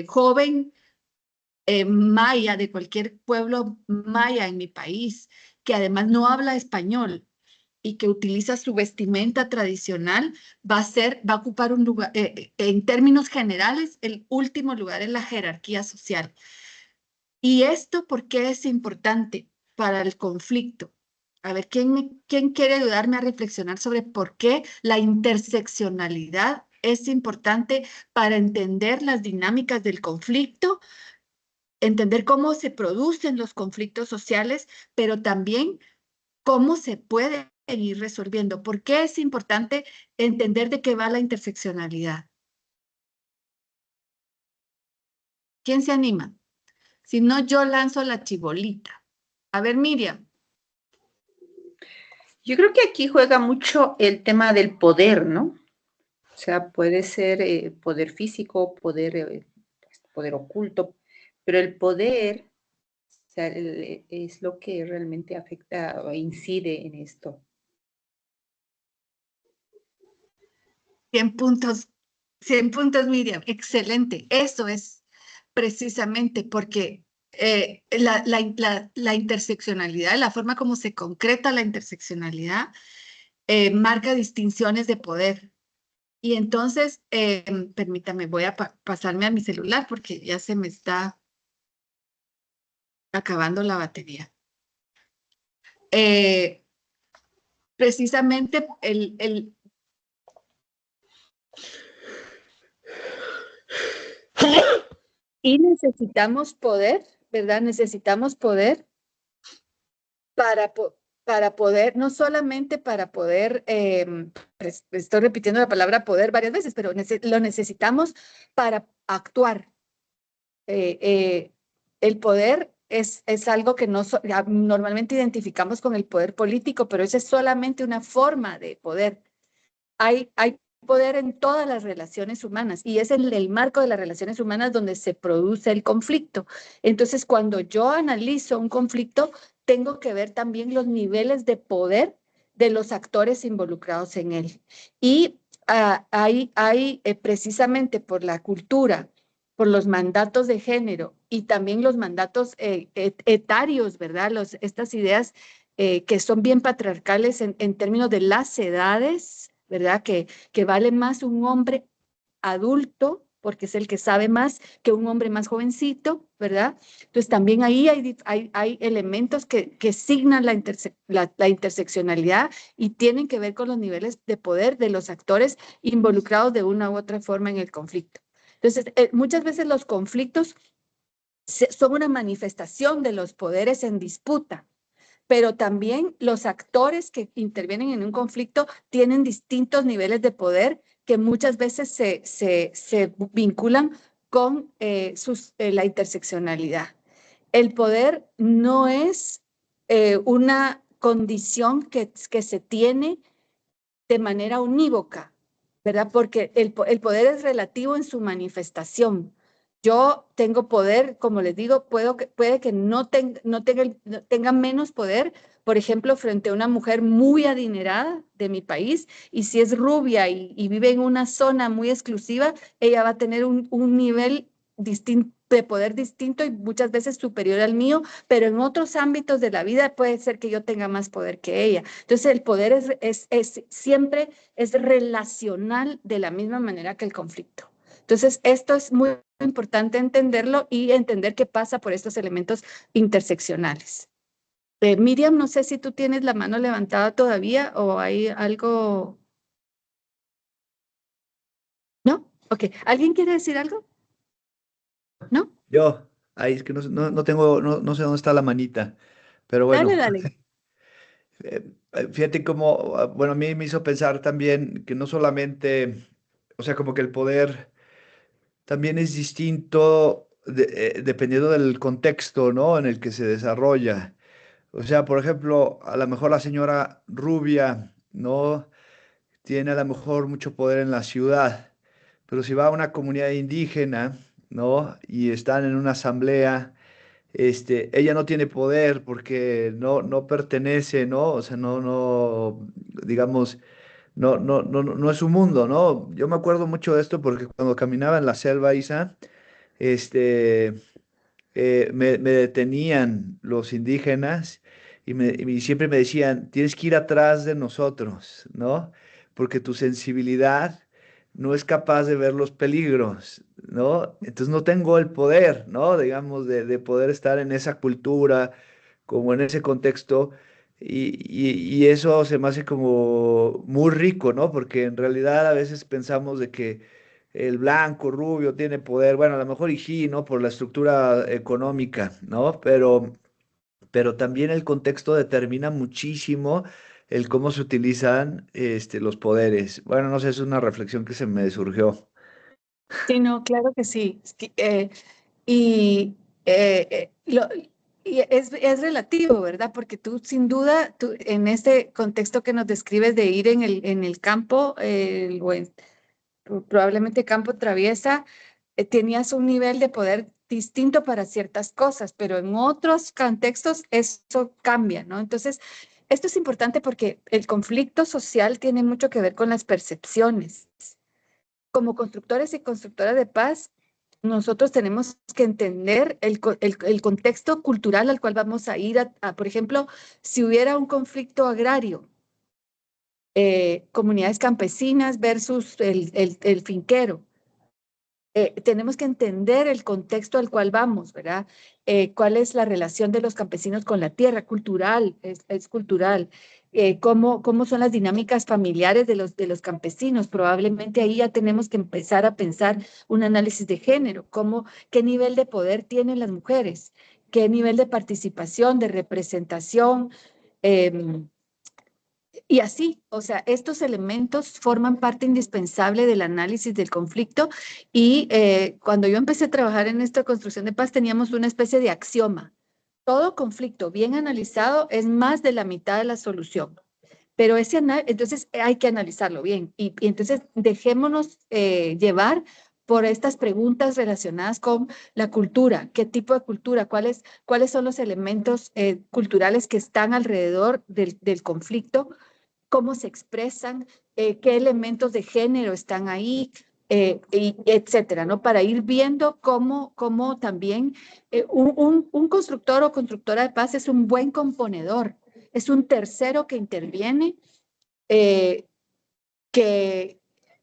joven, maya, de cualquier pueblo maya en mi país, que además no habla español y que utiliza su vestimenta tradicional, va a ocupar un lugar, en términos generales, el último lugar en la jerarquía social. ¿Y esto por qué es importante para el conflicto? A ver, ¿quién quiere ayudarme a reflexionar sobre por qué la interseccionalidad es importante para entender las dinámicas del conflicto, entender cómo se producen los conflictos sociales, pero también cómo se pueden ir resolviendo? ¿Por qué es importante entender de qué va la interseccionalidad? ¿Quién se anima? Si no, yo lanzo la chibolita. A ver, Miriam. Yo creo que aquí juega mucho el tema del poder, ¿no? O sea, puede ser poder físico, poder oculto, pero el poder, o sea, es lo que realmente afecta o incide en esto. 100 puntos, Miriam. Excelente. Eso es precisamente porque la interseccionalidad, la forma como se concreta la interseccionalidad, marca distinciones de poder. Y entonces, permítame, voy a pasarme a mi celular porque ya se me está acabando la batería. Precisamente Y necesitamos poder, ¿verdad? Necesitamos poder para poder, no solamente para poder, estoy repitiendo la palabra poder varias veces, pero lo necesitamos para actuar. El poder es algo que normalmente identificamos con el poder político, pero esa es solamente una forma de poder. Hay poder en todas las relaciones humanas y es en el marco de las relaciones humanas donde se produce el conflicto. Entonces, cuando yo analizo un conflicto, tengo que ver también los niveles de poder de los actores involucrados en él. Y precisamente por la cultura, por los mandatos de género y también los mandatos etarios, ¿verdad? Estas ideas que son bien patriarcales en términos de las edades, ¿verdad? Que vale más un hombre adulto, porque es el que sabe más, que un hombre más jovencito, ¿verdad? Entonces también ahí hay elementos que signan la interseccionalidad y tienen que ver con los niveles de poder de los actores involucrados de una u otra forma en el conflicto. Entonces, muchas veces los conflictos son una manifestación de los poderes en disputa, pero también los actores que intervienen en un conflicto tienen distintos niveles de poder que muchas veces se vinculan con la interseccionalidad. El poder no es una condición que se tiene de manera unívoca, ¿verdad? Porque el poder es relativo en su manifestación. Yo tengo poder, como les digo, puede que no tenga menos poder, por ejemplo, frente a una mujer muy adinerada de mi país, y si es rubia y vive en una zona muy exclusiva, ella va a tener un nivel distinto de poder distinto y muchas veces superior al mío, pero en otros ámbitos de la vida puede ser que yo tenga más poder que ella. Entonces el poder siempre es relacional de la misma manera que el conflicto. Entonces esto es muy importante entenderlo y entender qué pasa por estos elementos interseccionales. Miriam, no sé si tú tienes la mano levantada todavía o hay algo... ¿No? Ok. ¿Alguien quiere decir algo? ¿No? Yo, ahí es que no tengo, no sé dónde está la manita, pero bueno. Dale. Fíjate cómo, bueno, a mí me hizo pensar también que no solamente, o sea, como que el poder también es distinto dependiendo del contexto, ¿no? En el que se desarrolla. O sea, por ejemplo, a lo mejor la señora rubia, ¿no? Tiene a lo mejor mucho poder en la ciudad, pero si va a una comunidad indígena, ¿no? Y están en una asamblea, ella no tiene poder porque no pertenece, ¿no? O sea, digamos, no es su mundo, ¿no? Yo me acuerdo mucho de esto porque cuando caminaba en la selva, Isa, este, me detenían los indígenas y siempre me decían, tienes que ir atrás de nosotros, ¿no? Porque tu sensibilidad no es capaz de ver los peligros, ¿no? Entonces no tengo el poder, ¿no? Digamos, de poder estar en esa cultura, como en ese contexto. Y eso se me hace como muy rico, ¿no? Porque en realidad a veces pensamos de que el blanco, rubio, tiene poder, bueno, a lo mejor y sí, ¿no? Por la estructura económica, ¿no? Pero también el contexto determina muchísimo el cómo se utilizan los poderes. Bueno, no sé, es una reflexión que se me surgió. Sí, no, claro que sí. Y, y es relativo, ¿verdad? Porque tú, sin duda, tú, en este contexto que nos describes de ir en el campo, probablemente campo traviesa, tenías un nivel de poder distinto para ciertas cosas, pero en otros contextos eso cambia, ¿no? Entonces, esto es importante porque el conflicto social tiene mucho que ver con las percepciones. Como constructores y constructoras de paz, nosotros tenemos que entender el contexto cultural al cual vamos a ir por ejemplo, si hubiera un conflicto agrario, comunidades campesinas versus el finquero. Tenemos que entender el contexto al cual vamos, ¿verdad? ¿Cuál es la relación de los campesinos con la tierra? Cultural, es cultural. ¿Cómo son las dinámicas familiares de los campesinos? Probablemente ahí ya tenemos que empezar a pensar un análisis de género. ¿Qué nivel de poder tienen las mujeres? ¿Qué nivel de participación, de representación? Y así, o sea, estos elementos forman parte indispensable del análisis del conflicto y cuando yo empecé a trabajar en esta construcción de paz teníamos una especie de axioma. Todo conflicto bien analizado es más de la mitad de la solución, pero entonces hay que analizarlo bien y entonces dejémonos llevar por estas preguntas relacionadas con la cultura, qué tipo de cultura, cuáles son los elementos culturales que están alrededor del conflicto, cómo se expresan, qué elementos de género están ahí, etcétera, ¿no? Para ir viendo cómo también un constructor o constructora de paz es un buen componedor, es un tercero que interviene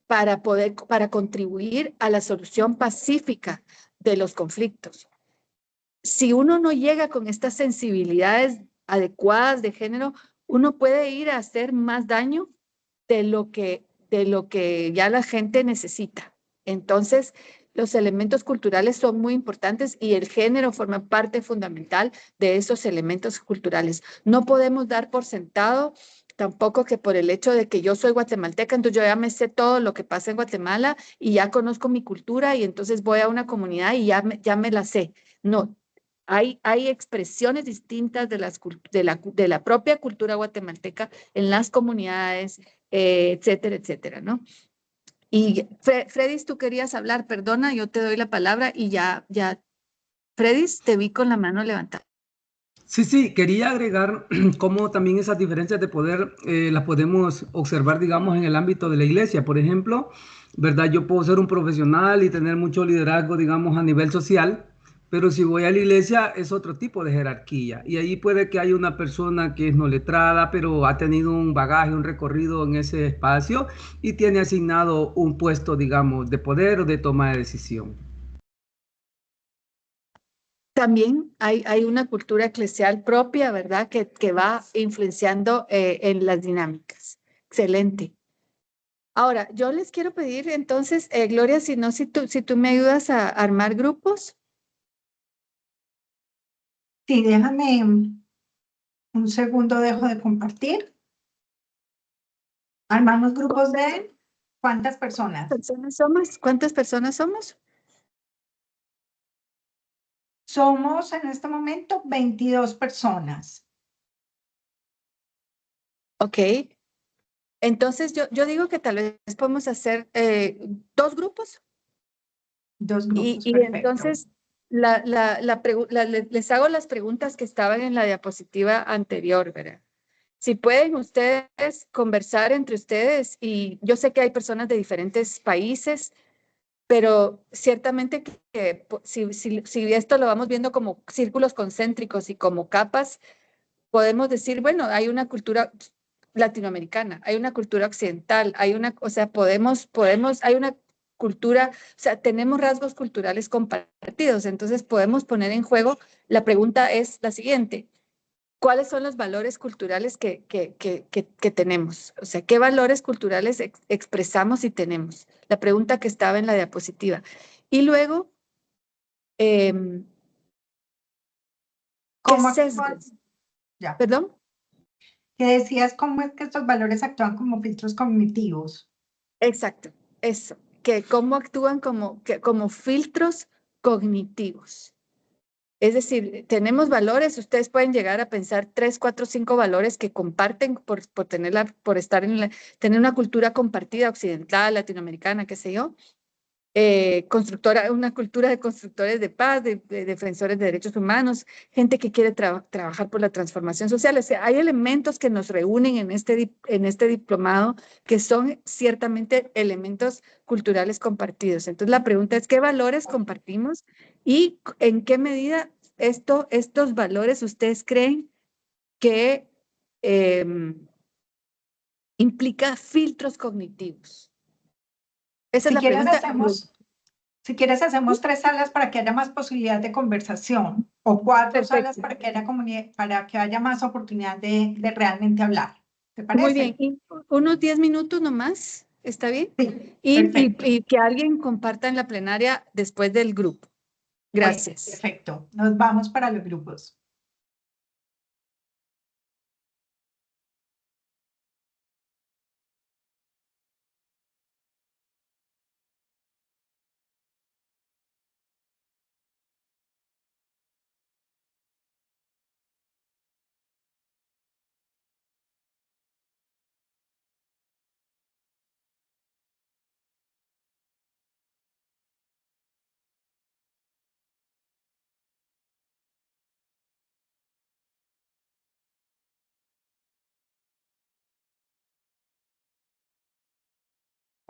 para contribuir a la solución pacífica de los conflictos. Si uno no llega con estas sensibilidades adecuadas de género, uno puede ir a hacer más daño de lo que ya la gente necesita. Entonces, los elementos culturales son muy importantes y el género forma parte fundamental de esos elementos culturales. No podemos dar por sentado tampoco que por el hecho de que yo soy guatemalteca, entonces yo ya me sé todo lo que pasa en Guatemala y ya conozco mi cultura y entonces voy a una comunidad y ya me la sé. No, hay expresiones distintas de la propia cultura guatemalteca en las comunidades, etcétera, etcétera, ¿no? Y Fredis, tú querías hablar, perdona, yo te doy la palabra y ya, Fredis, te vi con la mano levantada. Sí, quería agregar cómo también esas diferencias de poder las podemos observar, digamos, en el ámbito de la iglesia. Por ejemplo, ¿verdad? Yo puedo ser un profesional y tener mucho liderazgo, digamos, a nivel social, pero si voy a la iglesia es otro tipo de jerarquía. Y ahí puede que haya una persona que es no letrada, pero ha tenido un bagaje, un recorrido en ese espacio y tiene asignado un puesto, digamos, de poder o de toma de decisión. también hay una cultura eclesial propia, ¿verdad? Que va influenciando en las dinámicas. Excelente. Ahora, yo les quiero pedir entonces, Gloria, si tú me ayudas a armar grupos. Sí, déjame un segundo, dejo de compartir. Armamos grupos de ¿cuántas personas? ¿Personas somos? ¿Cuántas personas somos? Somos en este momento 22 personas. Ok. Entonces, yo digo que tal vez podemos hacer 2 grupos. 2 grupos, Y perfecto. entonces les hago las preguntas que estaban en la diapositiva anterior, ¿verdad? Si pueden ustedes conversar entre ustedes, y yo sé que hay personas de diferentes países, pero ciertamente que si esto lo vamos viendo como círculos concéntricos y como capas, podemos decir, bueno, hay una cultura latinoamericana, hay una cultura occidental, o sea, hay una cultura, o sea, tenemos rasgos culturales compartidos, entonces podemos poner en juego, la pregunta es la siguiente: ¿cuáles son los valores culturales que tenemos? O sea, ¿qué valores culturales expresamos y tenemos? La pregunta que estaba en la diapositiva. Y luego, ¿qué ¿Cómo sesgos? actúan? Ya. ¿Perdón? Que decías cómo es que estos valores actúan como filtros cognitivos. Exacto, eso, que cómo actúan como filtros cognitivos. Es decir, tenemos valores, ustedes pueden llegar a pensar 3, 4, 5 valores que comparten por estar tener una cultura compartida occidental, latinoamericana, qué sé yo, una cultura de constructores de paz, de defensores de derechos humanos, gente que quiere trabajar por la transformación social. O sea, hay elementos que nos reúnen en este diplomado que son ciertamente elementos culturales compartidos. Entonces, la pregunta es, ¿qué valores compartimos y en qué medida estos valores ustedes creen que implica filtros cognitivos? Esa es Si la quieres pregunta. hacemos 3 salas para que haya más posibilidad de conversación o 4 salas Perfecto. para que haya más oportunidad de realmente hablar. ¿Te Muy parece? bien, y unos 10 minutos nomás, ¿está bien? Sí, Y perfecto. que alguien comparta en la plenaria después del grupo. Bueno, Gracias. perfecto. Nos vamos para los grupos.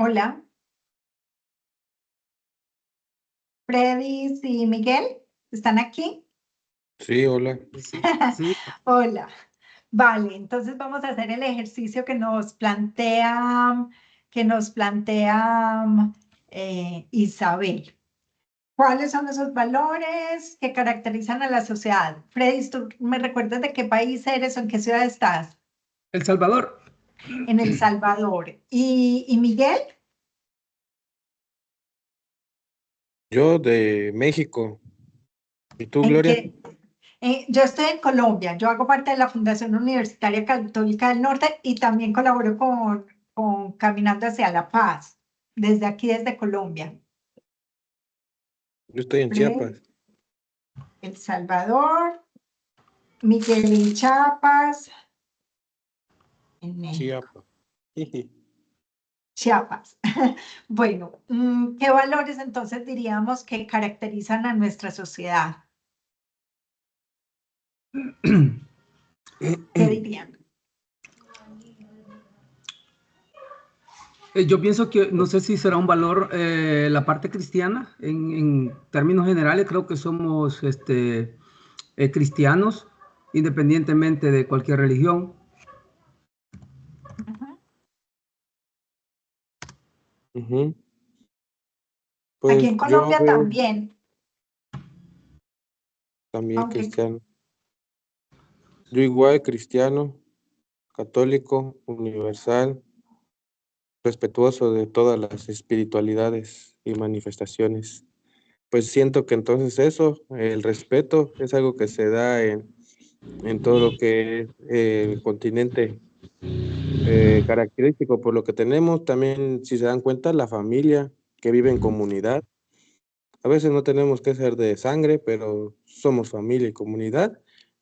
Hola, Freddy y Miguel, ¿están aquí? Sí, hola. Sí, Hola. Vale, entonces vamos a hacer el ejercicio que nos plantea Isabel. ¿Cuáles son esos valores que caracterizan a la sociedad? Freddy, ¿tú me recuerdas de qué país eres o en qué ciudad estás? El Salvador. En El Salvador. ¿Y Miguel? Yo de México. ¿Y tú, ¿En Gloria? qué? Yo estoy en Colombia. Yo hago parte de la Fundación Universitaria Católica del Norte y también colaboro con Caminando hacia la Paz, desde aquí, desde Colombia. Yo estoy en Freddy, Chiapas. El Salvador, Miguel en Chiapas, en México. Chiapas. Chiapas. Bueno, ¿qué valores entonces diríamos que caracterizan a nuestra sociedad? ¿Qué dirían? Yo pienso que, no sé si será un valor la parte cristiana, en términos generales creo que somos cristianos, independientemente de cualquier religión. Ujú. Aquí Pues en yo Colombia veo, también. también Ok. cristiano. Yo igual, cristiano, católico, universal, respetuoso de todas las espiritualidades y manifestaciones. Pues siento que entonces eso, el respeto, es algo que se da en todo lo que es el continente característico por lo que tenemos. También, si se dan cuenta, la familia que vive en comunidad. A veces no tenemos que ser de sangre, pero somos familia y comunidad.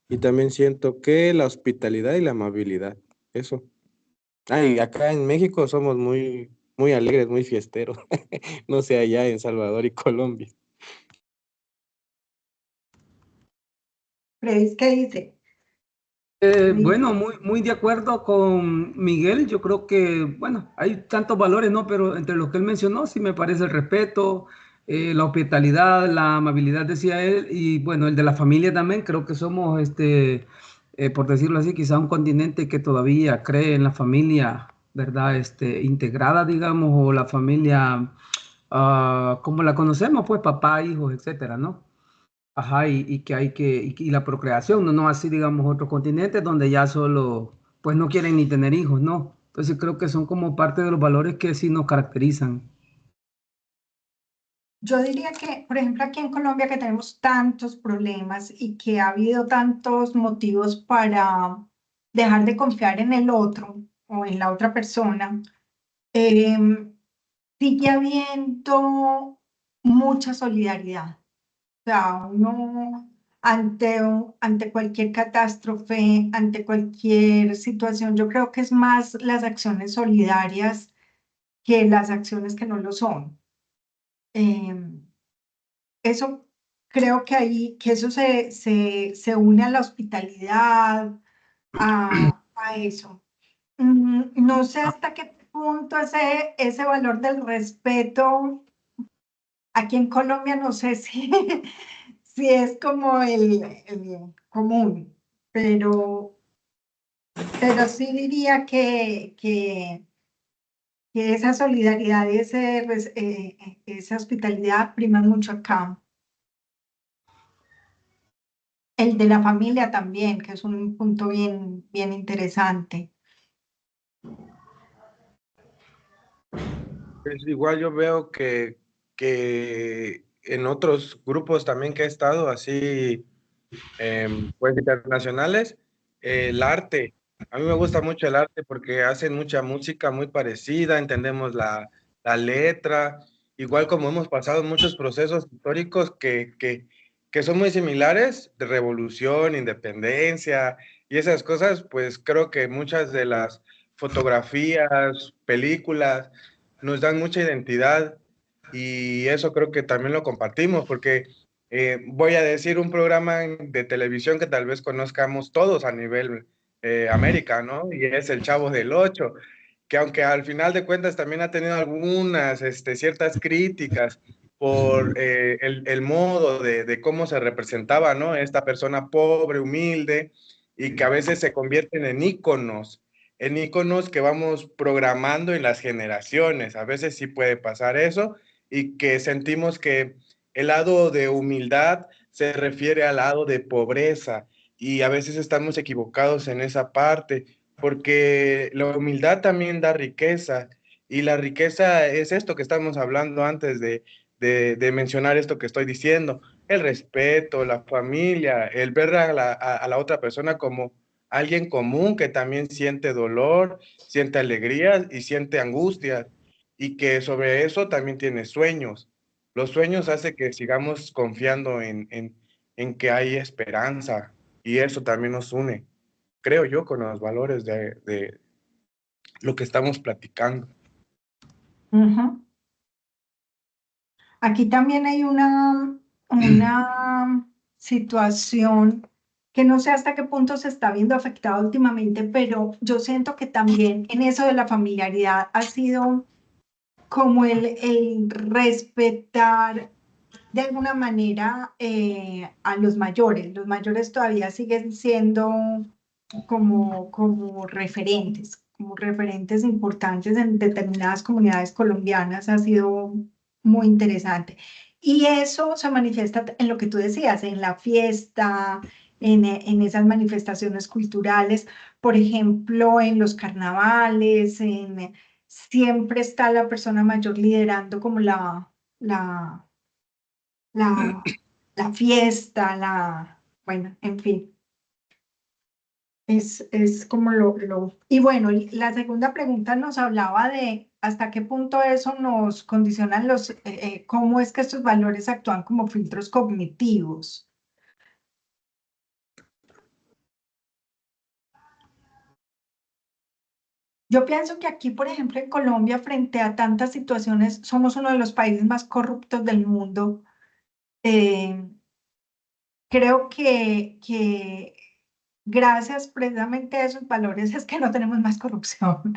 Y también siento que la hospitalidad y la amabilidad, eso. Ah, y acá en México somos muy, muy alegres, muy fiesteros. No sé allá en Salvador y Colombia. Freddy, ¿qué dice? Bueno, muy de acuerdo con Miguel. Yo creo que, bueno, hay tantos valores, ¿no? Pero entre los que él mencionó, sí me parece el respeto, la hospitalidad, la amabilidad, decía él, y bueno, el de la familia también. Creo que somos, por decirlo así, quizá un continente que todavía cree en la familia, ¿verdad? Integrada, digamos, o la familia, como la conocemos, pues papá, hijos, etcétera, ¿no? Ajá, y que hay y la procreación, no así, digamos, otros continentes donde ya solo, pues no quieren ni tener hijos, ¿no? Entonces creo que son como parte de los valores que sí nos caracterizan. Yo diría que, por ejemplo, aquí en Colombia que tenemos tantos problemas y que ha habido tantos motivos para dejar de confiar en el otro o en la otra persona, sigue habiendo mucha solidaridad. O sea, uno ante cualquier catástrofe, ante cualquier situación, yo creo que es más las acciones solidarias que las acciones que no lo son. Eso creo que ahí, que eso se une a la hospitalidad, a eso. No sé hasta qué punto ese valor del respeto, aquí en Colombia no sé si, si es como el común, pero sí diría que esa solidaridad y esa hospitalidad priman mucho acá. El de la familia también, que es un punto bien interesante. Pues igual yo veo que en otros grupos también que he estado, así, pues internacionales, el arte. A mí me gusta mucho el arte porque hacen mucha música muy parecida, entendemos la letra, igual como hemos pasado muchos procesos históricos que son muy similares, de revolución, independencia y esas cosas, pues creo que muchas de las fotografías, películas, nos dan mucha identidad y eso creo que también lo compartimos porque voy a decir un programa de televisión que tal vez conozcamos todos a nivel América, ¿no? Y es El Chavo del Ocho, que aunque al final de cuentas también ha tenido algunas ciertas críticas por el modo de cómo se representaba, ¿no? Esta persona pobre, humilde, y que a veces se convierten en íconos que vamos programando en las generaciones. A veces sí puede pasar eso y que sentimos que el lado de humildad se refiere al lado de pobreza y a veces estamos equivocados en esa parte porque la humildad también da riqueza y la riqueza es esto que estamos hablando antes de mencionar esto que estoy diciendo, el respeto, la familia, el ver a la otra persona como alguien común que también siente dolor, siente alegría y siente angustia y que sobre eso también tiene sueños. Los sueños hacen que sigamos confiando en que hay esperanza y eso también nos une, creo yo, con los valores de lo que estamos platicando. Ujú. Aquí también hay una situación que no sé hasta qué punto se está viendo afectada últimamente, pero yo siento que también en eso de la familiaridad ha sido como el respetar de alguna manera a los mayores. Los mayores todavía siguen siendo como referentes importantes en determinadas comunidades colombianas. Ha sido muy interesante. Y eso se manifiesta en lo que tú decías, en la fiesta, en esas manifestaciones culturales, por ejemplo, en los carnavales, siempre está la persona mayor liderando como la, la fiesta, bueno, en fin. Es como Y bueno, la segunda pregunta nos hablaba de hasta qué punto eso nos condicionan cómo es que estos valores actúan como filtros cognitivos. Yo pienso que aquí, por ejemplo, en Colombia, frente a tantas situaciones, somos uno de los países más corruptos del mundo. Creo que gracias precisamente a esos valores es que no tenemos más corrupción.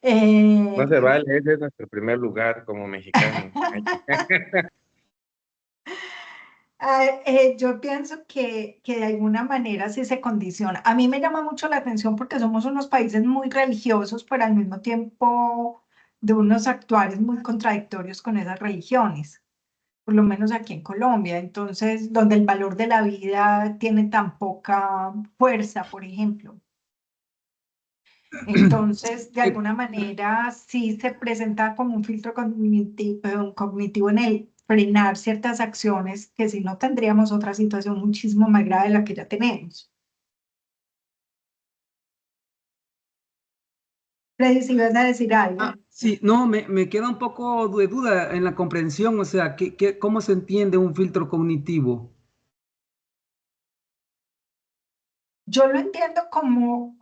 No se vale, ese es nuestro primer lugar como mexicanos. Yo pienso que de alguna manera sí se condiciona. A mí me llama mucho la atención porque somos unos países muy religiosos, pero al mismo tiempo de unos actuares muy contradictorios con esas religiones, por lo menos aquí en Colombia. Entonces, donde el valor de la vida tiene tan poca fuerza, por ejemplo. Entonces, de alguna manera, sí se presenta como un filtro cognitivo en el frenar ciertas acciones que si no tendríamos otra situación muchísimo más grave de la que ya tenemos. Freddy, si vas a decir algo. Sí, no, me queda un poco de duda en la comprensión, o sea, ¿cómo se entiende un filtro cognitivo? Yo lo entiendo como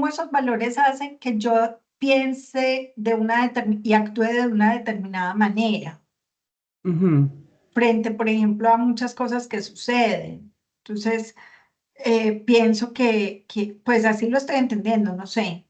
esos valores hacen que yo piense y actúe de una determinada manera. Frente, por ejemplo, a muchas cosas que suceden. Entonces, pienso que, pues así lo estoy entendiendo, no sé.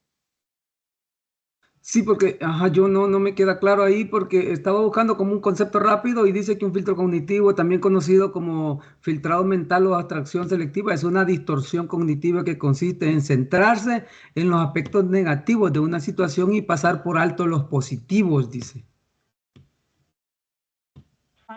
Sí, porque yo no me queda claro ahí porque estaba buscando como un concepto rápido y dice que un filtro cognitivo, también conocido como filtrado mental o abstracción selectiva, es una distorsión cognitiva que consiste en centrarse en los aspectos negativos de una situación y pasar por alto los positivos, dice.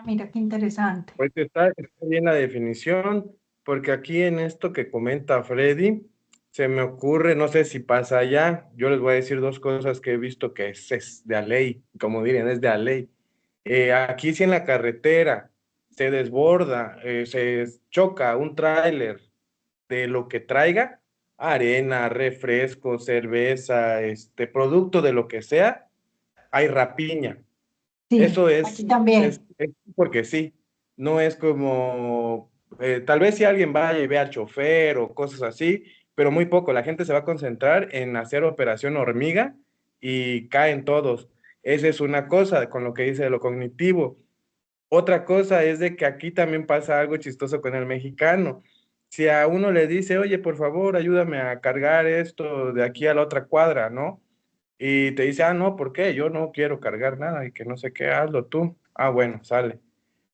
Mira, qué interesante. Pues está bien la definición, porque aquí en esto que comenta Freddy, se me ocurre, no sé si pasa allá, yo les voy a decir dos cosas que he visto que es de a ley, como dirían, es de a ley. Aquí si en la carretera se desborda, se choca un tráiler de lo que traiga, arena, refresco, cerveza, producto de lo que sea, hay rapiña. Sí, Eso aquí también. es porque sí, no es como, tal vez si alguien vaya y vea al chofer o cosas así, pero muy poco, la gente se va a concentrar en hacer operación hormiga y caen todos. Esa es una cosa con lo que dice de lo cognitivo. Otra cosa es de que aquí también pasa algo chistoso con el mexicano. Si a uno le dice, oye, por favor, ayúdame a cargar esto de aquí a la otra cuadra, ¿no? Y te dice, no, ¿por qué? Yo no quiero cargar nada y que no sé qué, hazlo tú. Bueno, sale.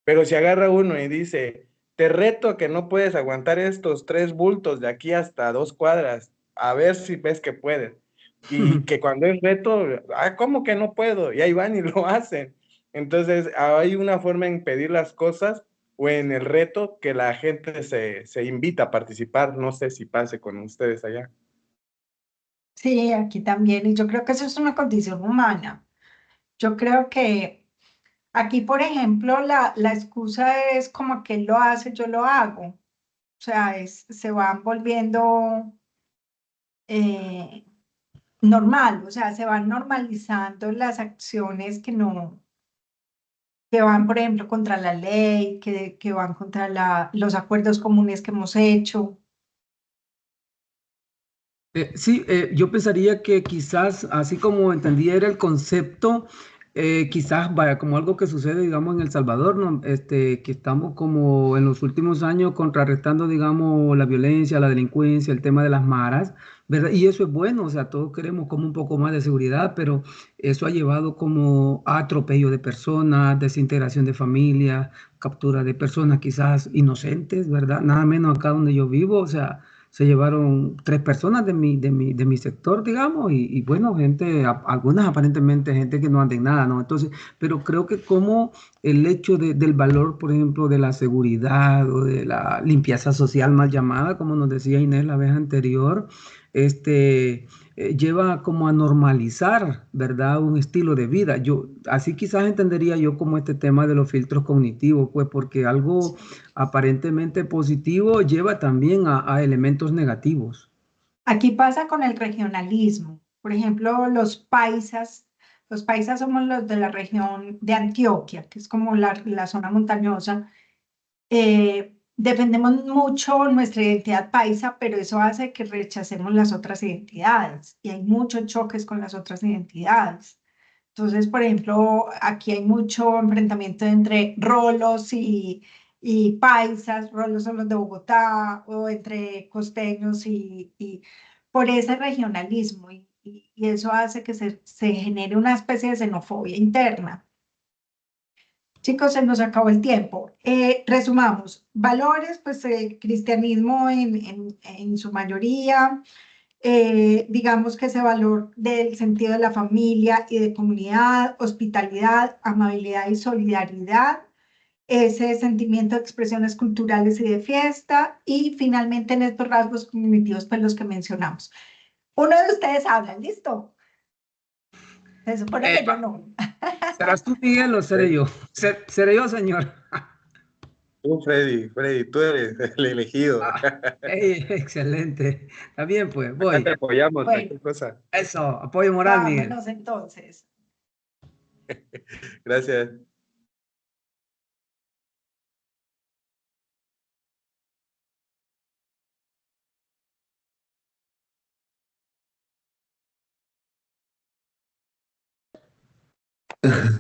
Pero si agarra uno y dice, te reto a que no puedes aguantar estos 3 bultos de aquí hasta 2 cuadras, a ver si ves que puedes. Y que cuando es reto, ¿cómo que no puedo? Y ahí van y lo hacen. Entonces, hay una forma en pedir las cosas o en el reto que la gente se invita a participar. No sé si pase con ustedes allá. Sí, aquí también. Y yo creo que eso es una condición humana. Yo creo que aquí, por ejemplo, la excusa es como que él lo hace, yo lo hago. O sea, se van volviendo normal, o sea, se van normalizando las acciones que van, por ejemplo, contra la ley, que van contra los acuerdos comunes que hemos hecho. Sí, yo pensaría que quizás, así como entendiera el concepto, quizás vaya como algo que sucede, digamos, en El Salvador, ¿no? Que estamos como en los últimos años contrarrestando, digamos, la violencia, la delincuencia, el tema de las maras, ¿verdad? Y eso es bueno, o sea, todos queremos como un poco más de seguridad, pero eso ha llevado como a atropello de personas, desintegración de familias, captura de personas quizás inocentes, ¿verdad? Nada menos acá donde yo vivo, o sea, se llevaron 3 personas de mi sector, digamos, y bueno, gente, algunas aparentemente gente que no anda en nada, ¿no? Entonces, pero creo que como el hecho del valor, por ejemplo, de la seguridad o de la limpieza social mal llamada, como nos decía Inés la vez anterior, lleva como a normalizar, ¿verdad? Un estilo de vida. Así quizás entendería yo como este tema de los filtros cognitivos, pues porque algo aparentemente positivo lleva también a elementos negativos. Aquí pasa con el regionalismo. Por ejemplo, los paisas somos los de la región de Antioquia, que es como la zona montañosa. Defendemos mucho nuestra identidad paisa, pero eso hace que rechacemos las otras identidades y hay muchos choques con las otras identidades. Entonces, por ejemplo, aquí hay mucho enfrentamiento entre rolos y paisas, rolos son los de Bogotá, o entre costeños y por ese regionalismo, y eso hace que se genere una especie de xenofobia interna. Chicos, se nos acabó el tiempo. Resumamos, valores, pues el cristianismo en su mayoría, digamos que ese valor del sentido de la familia y de comunidad, hospitalidad, amabilidad y solidaridad, ese sentimiento de expresiones culturales y de fiesta, y finalmente en estos rasgos cognitivos, pues los que mencionamos. Uno de ustedes habla, ¿listo? Se supone que yo no. ¿Serás tú, Miguel, o seré yo? Seré yo, señor. Tú, Freddy, tú eres el elegido. Excelente. Está bien, pues, Acá voy. te apoyamos, Bueno. cualquier cosa. Eso, apoyo moral, Miguel. Vámonos entonces. Gracias.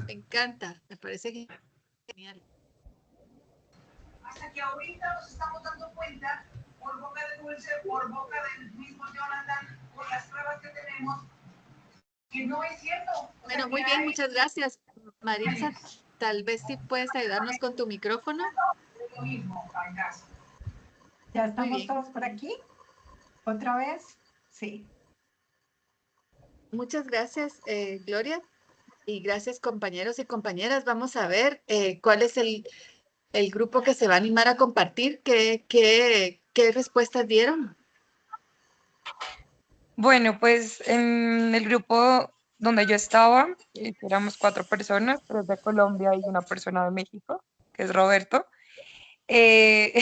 Me encanta, me parece genial. Hasta que ahorita nos estamos dando cuenta, por boca de Dulce, por boca del mismo Jonathan, por las pruebas que tenemos, que no es cierto. Bueno, muy bien, muchas gracias. Maritza, tal vez sí puedes ayudarnos con tu micrófono. Lo mismo, ¿Ya estamos todos por aquí? ¿Otra vez? Sí. Muchas gracias, Gloria, y gracias compañeros y compañeras. Vamos a ver cuál es el grupo que se va a animar a compartir. ¿Qué respuestas dieron? Bueno, pues en el grupo donde yo estaba, éramos 4 personas, 3 de Colombia y una persona de México, que es Roberto. Eh,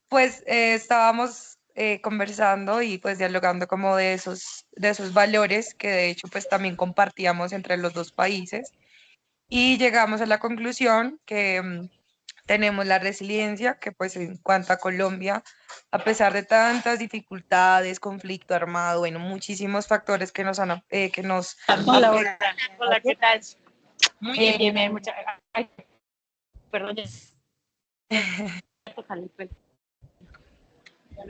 pues estábamos conversando y pues dialogando como de esos valores que de hecho pues también compartíamos entre los dos países y llegamos a la conclusión que tenemos la resiliencia, que pues en cuanto a Colombia, a pesar de tantas dificultades, conflicto armado, bueno, muchísimos factores que nos han, que nos... Hola, hola, hola, ¿qué tal? Muy bien, bien, muchas gracias. Perdón.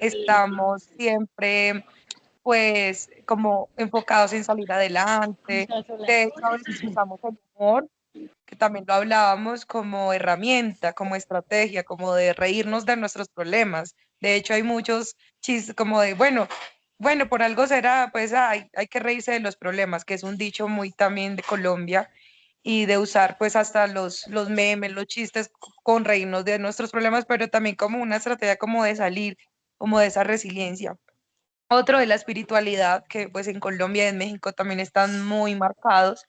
Estamos siempre pues como enfocados en salir adelante. De hecho, a veces usamos el humor, que también lo hablábamos, como herramienta, como estrategia, como de reírnos de nuestros problemas. De hecho, hay muchos chistes como de, bueno, por algo será, pues hay que reírse de los problemas, que es un dicho muy también de Colombia, y de usar pues hasta los memes, los chistes con reírnos de nuestros problemas, pero también como una estrategia como de salir, como de esa resiliencia. Otro de la espiritualidad, que pues en Colombia y en México también están muy marcados,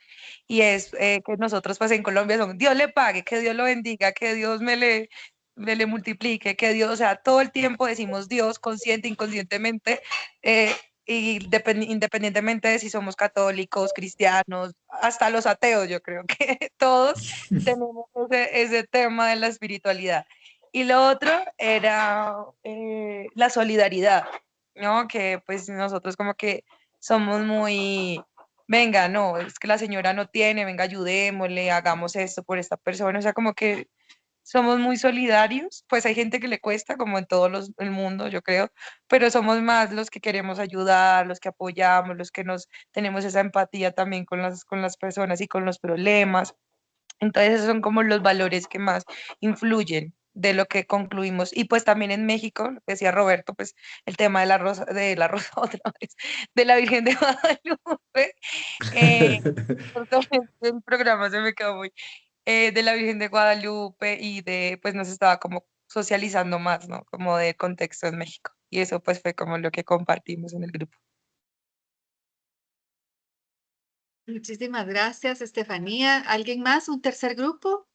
y es que nosotros pues en Colombia son Dios le pague, que Dios lo bendiga, que Dios me le multiplique, que Dios, o sea, todo el tiempo decimos Dios, consciente, inconscientemente, y independientemente de si somos católicos, cristianos, hasta los ateos, yo creo que todos tenemos ese tema de la espiritualidad. Y lo otro era la solidaridad, ¿no? Que pues nosotros como que somos muy, venga, no, es que la señora no tiene, venga, ayudémosle, hagamos esto por esta persona, o sea, como que somos muy solidarios, pues hay gente que le cuesta, como en todo el mundo, yo creo, pero somos más los que queremos ayudar, los que apoyamos, los que tenemos esa empatía también con las personas y con los problemas. Entonces, esos son como los valores que más influyen de lo que concluimos. Y pues también en México, lo que decía Roberto, pues el tema de la rosa otra vez, de la Virgen de Guadalupe, justamente el programa se me quedó muy, de la Virgen de Guadalupe y de, pues nos estaba como socializando más, ¿no? Como de contexto en México. Y eso pues fue como lo que compartimos en el grupo. Muchísimas gracias, Estefanía. ¿Alguien más? ¿Un tercer grupo?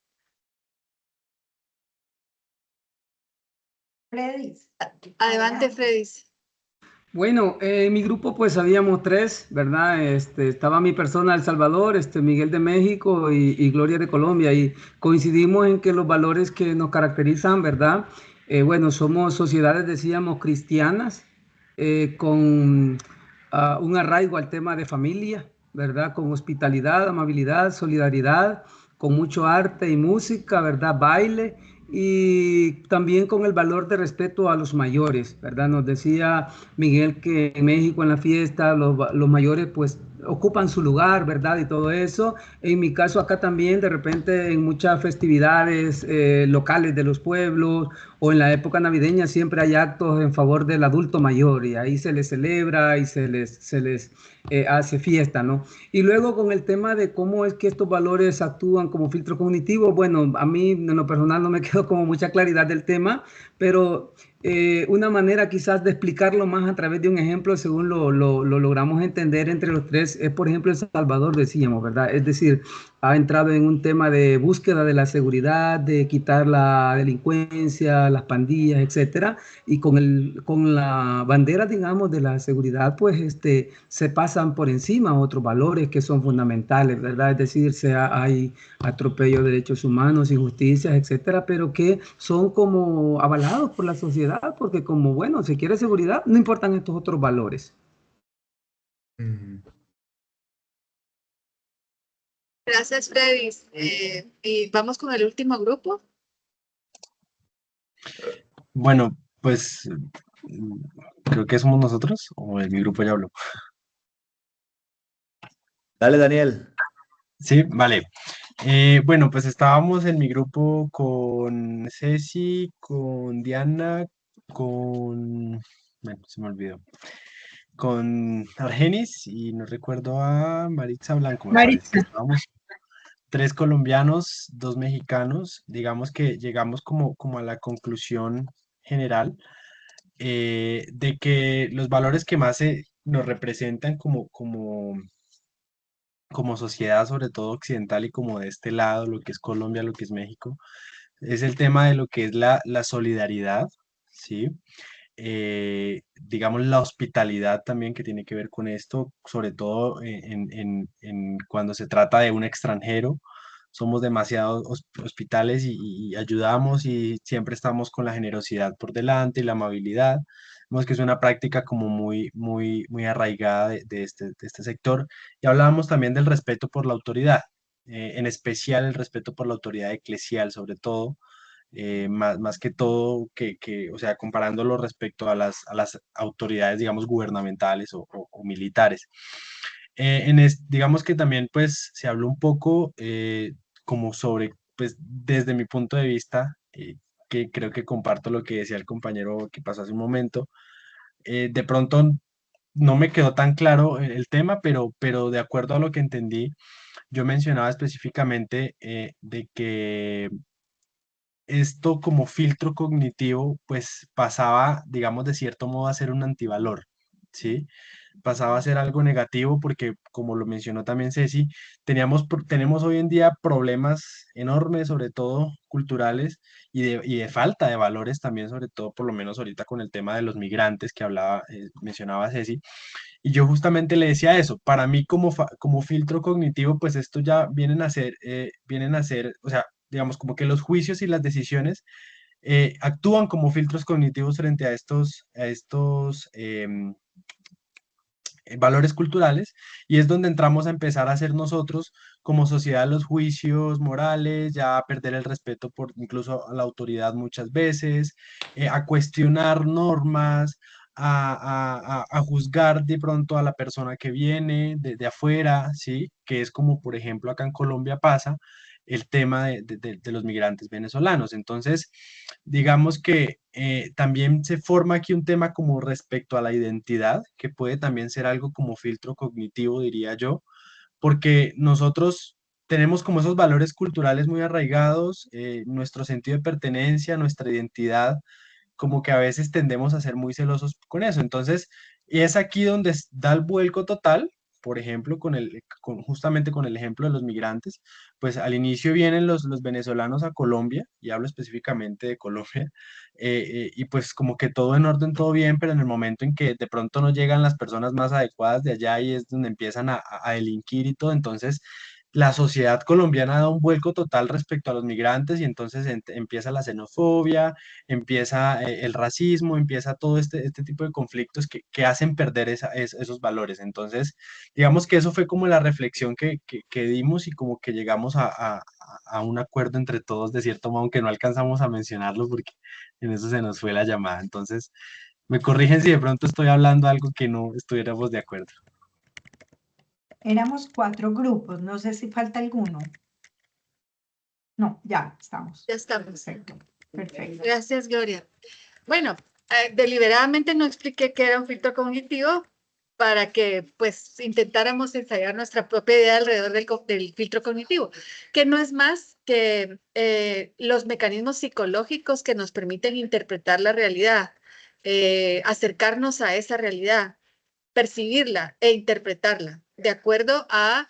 Fredis. Adelante, Fredis. Bueno, en mi grupo pues habíamos tres, ¿verdad? Estaba mi persona, El Salvador, Miguel de México y Gloria de Colombia, y coincidimos en que los valores que nos caracterizan, ¿verdad? Bueno, somos sociedades, decíamos, cristianas, con un arraigo al tema de familia, ¿verdad? Con hospitalidad, amabilidad, solidaridad, con mucho arte y música, ¿verdad? Baile. Y también con el valor de respeto a los mayores, ¿verdad? Nos decía Miguel que en México en la fiesta los mayores pues ocupan su lugar, ¿verdad? Y todo eso. En mi caso acá también, de repente en muchas festividades locales de los pueblos o en la época navideña siempre hay actos en favor del adulto mayor y ahí se les celebra y se les hace fiesta, ¿no? Y luego con el tema de cómo es que estos valores actúan como filtro cognitivo, bueno, a mí en lo personal no me quedó como mucha claridad del tema, pero una manera quizás de explicarlo más a través de un ejemplo, según lo logramos entender entre los tres, es por ejemplo El Salvador, decíamos, ¿verdad? Es decir, ha entrado en un tema de búsqueda de la seguridad, de quitar la delincuencia, las pandillas, etcétera, y con la bandera, digamos, de la seguridad, pues se pasan por encima otros valores que son fundamentales, ¿verdad? Es decir, hay atropello de derechos humanos, injusticias, etcétera, pero que son como avalados por la sociedad, porque como, bueno, se quiere seguridad, no importan estos otros valores. Gracias, Fredis. Y vamos con el último grupo. Bueno, pues creo que somos nosotros, o mi grupo ya habló. Dale, Daniel. Sí, vale. Bueno, pues estábamos en mi grupo con Ceci, con Diana, bueno, se me olvidó, con Argenis y no recuerdo a Maritza Blanco, me parece. Maritza. Estábamos 3 colombianos, 2 mexicanos, digamos que llegamos como a la conclusión general de que los valores que más nos representan como sociedad, sobre todo occidental y como de este lado, lo que es Colombia, lo que es México, es el tema de lo que es la solidaridad, ¿sí? Digamos la hospitalidad también que tiene que ver con esto, sobre todo cuando se trata de un extranjero. Somos demasiado hospitales y ayudamos y siempre estamos con la generosidad por delante y la amabilidad. Vemos que es una práctica como muy arraigada de este sector. Y hablábamos también del respeto por la autoridad, en especial el respeto por la autoridad eclesial, sobre todo, más que todo, o sea, comparándolo respecto a las autoridades, digamos, gubernamentales o militares. Digamos que también, pues, se habló un poco como sobre, pues, desde mi punto de vista, que creo que comparto lo que decía el compañero que pasó hace un momento. De pronto no me quedó tan claro el tema, pero de acuerdo a lo que entendí, yo mencionaba específicamente de que esto como filtro cognitivo, pues pasaba, digamos, de cierto modo a ser un antivalor, ¿sí? Pasaba a ser algo negativo porque, como lo mencionó también Ceci, tenemos hoy en día problemas enormes, sobre todo culturales, y de falta de valores también, sobre todo, por lo menos ahorita con el tema de los migrantes que mencionaba Ceci. Y yo justamente le decía eso, para mí como filtro cognitivo, pues esto ya vienen a ser, o sea, digamos, como que los juicios y las decisiones actúan como filtros cognitivos frente a estos valores culturales, y es donde entramos a empezar a hacer nosotros como sociedad los juicios morales, ya a perder el respeto por incluso a la autoridad muchas veces, a cuestionar normas, a juzgar de pronto a la persona que viene de afuera, ¿sí? Que es como, por ejemplo, acá en Colombia pasa el tema de los migrantes venezolanos. Entonces, digamos que también se forma aquí un tema como respecto a la identidad, que puede también ser algo como filtro cognitivo, diría yo, porque nosotros tenemos como esos valores culturales muy arraigados, nuestro sentido de pertenencia, nuestra identidad, como que a veces tendemos a ser muy celosos con eso. Entonces, y es aquí donde da el vuelco total, por ejemplo, justamente con el ejemplo de los migrantes, pues al inicio vienen los venezolanos a Colombia, y hablo específicamente de Colombia, y pues como que todo en orden, todo bien, pero en el momento en que de pronto no llegan las personas más adecuadas de allá y es donde empiezan a delinquir y todo, entonces la sociedad colombiana da un vuelco total respecto a los migrantes y entonces empieza la xenofobia, empieza el racismo, empieza todo este tipo de conflictos que hacen perder esos valores. Entonces, digamos que eso fue como la reflexión que dimos y como que llegamos a un acuerdo entre todos, de cierto modo, aunque no alcanzamos a mencionarlo porque en eso se nos fue la llamada. Entonces, me corrigen si de pronto estoy hablando algo que no estuviéramos de acuerdo. Éramos 4 grupos, no sé si falta alguno. No, ya estamos. Ya estamos. Perfecto, perfecto. Gracias, Gloria. Bueno, deliberadamente no expliqué qué era un filtro cognitivo para que pues intentáramos ensayar nuestra propia idea alrededor del filtro cognitivo, que no es más que los mecanismos psicológicos que nos permiten interpretar la realidad, acercarnos a esa realidad, percibirla e interpretarla de acuerdo a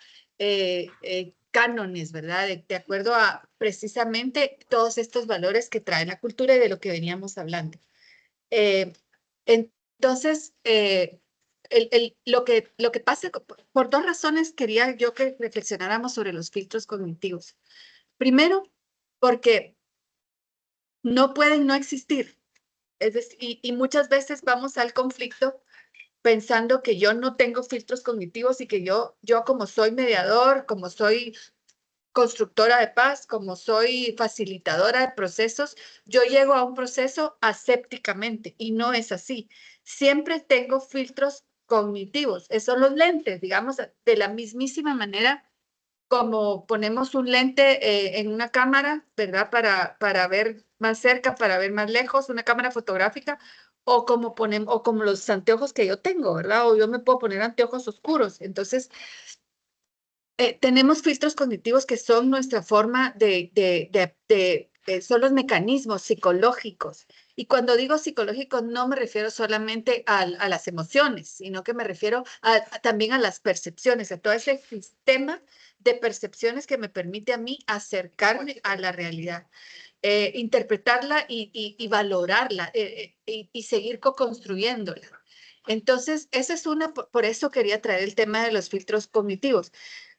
cánones, ¿verdad? De acuerdo a precisamente todos estos valores que trae la cultura y de lo que veníamos hablando. Entonces, lo que pasa, por 2 razones quería yo que reflexionáramos sobre los filtros cognitivos. Primero, porque no pueden no existir. Es decir, y muchas veces vamos al conflicto pensando que yo no tengo filtros cognitivos y que yo como soy mediador, como soy constructora de paz, como soy facilitadora de procesos, yo llego a un proceso asépticamente y no es así. Siempre tengo filtros cognitivos. Esos son los lentes, digamos, de la mismísima manera como ponemos un lente en una cámara, ¿verdad? Para ver más cerca, para ver más lejos, una cámara fotográfica, o como los anteojos que yo tengo, ¿verdad? O yo me puedo poner anteojos oscuros. Entonces, tenemos filtros cognitivos que son nuestra forma son los mecanismos psicológicos. Y cuando digo psicológicos, no me refiero solamente a las emociones, sino que me refiero también a las percepciones, a todo ese sistema de percepciones que me permite a mí acercarme a la realidad, interpretarla y valorarla y seguir co-construyéndola. Entonces, esa es por eso quería traer el tema de los filtros cognitivos,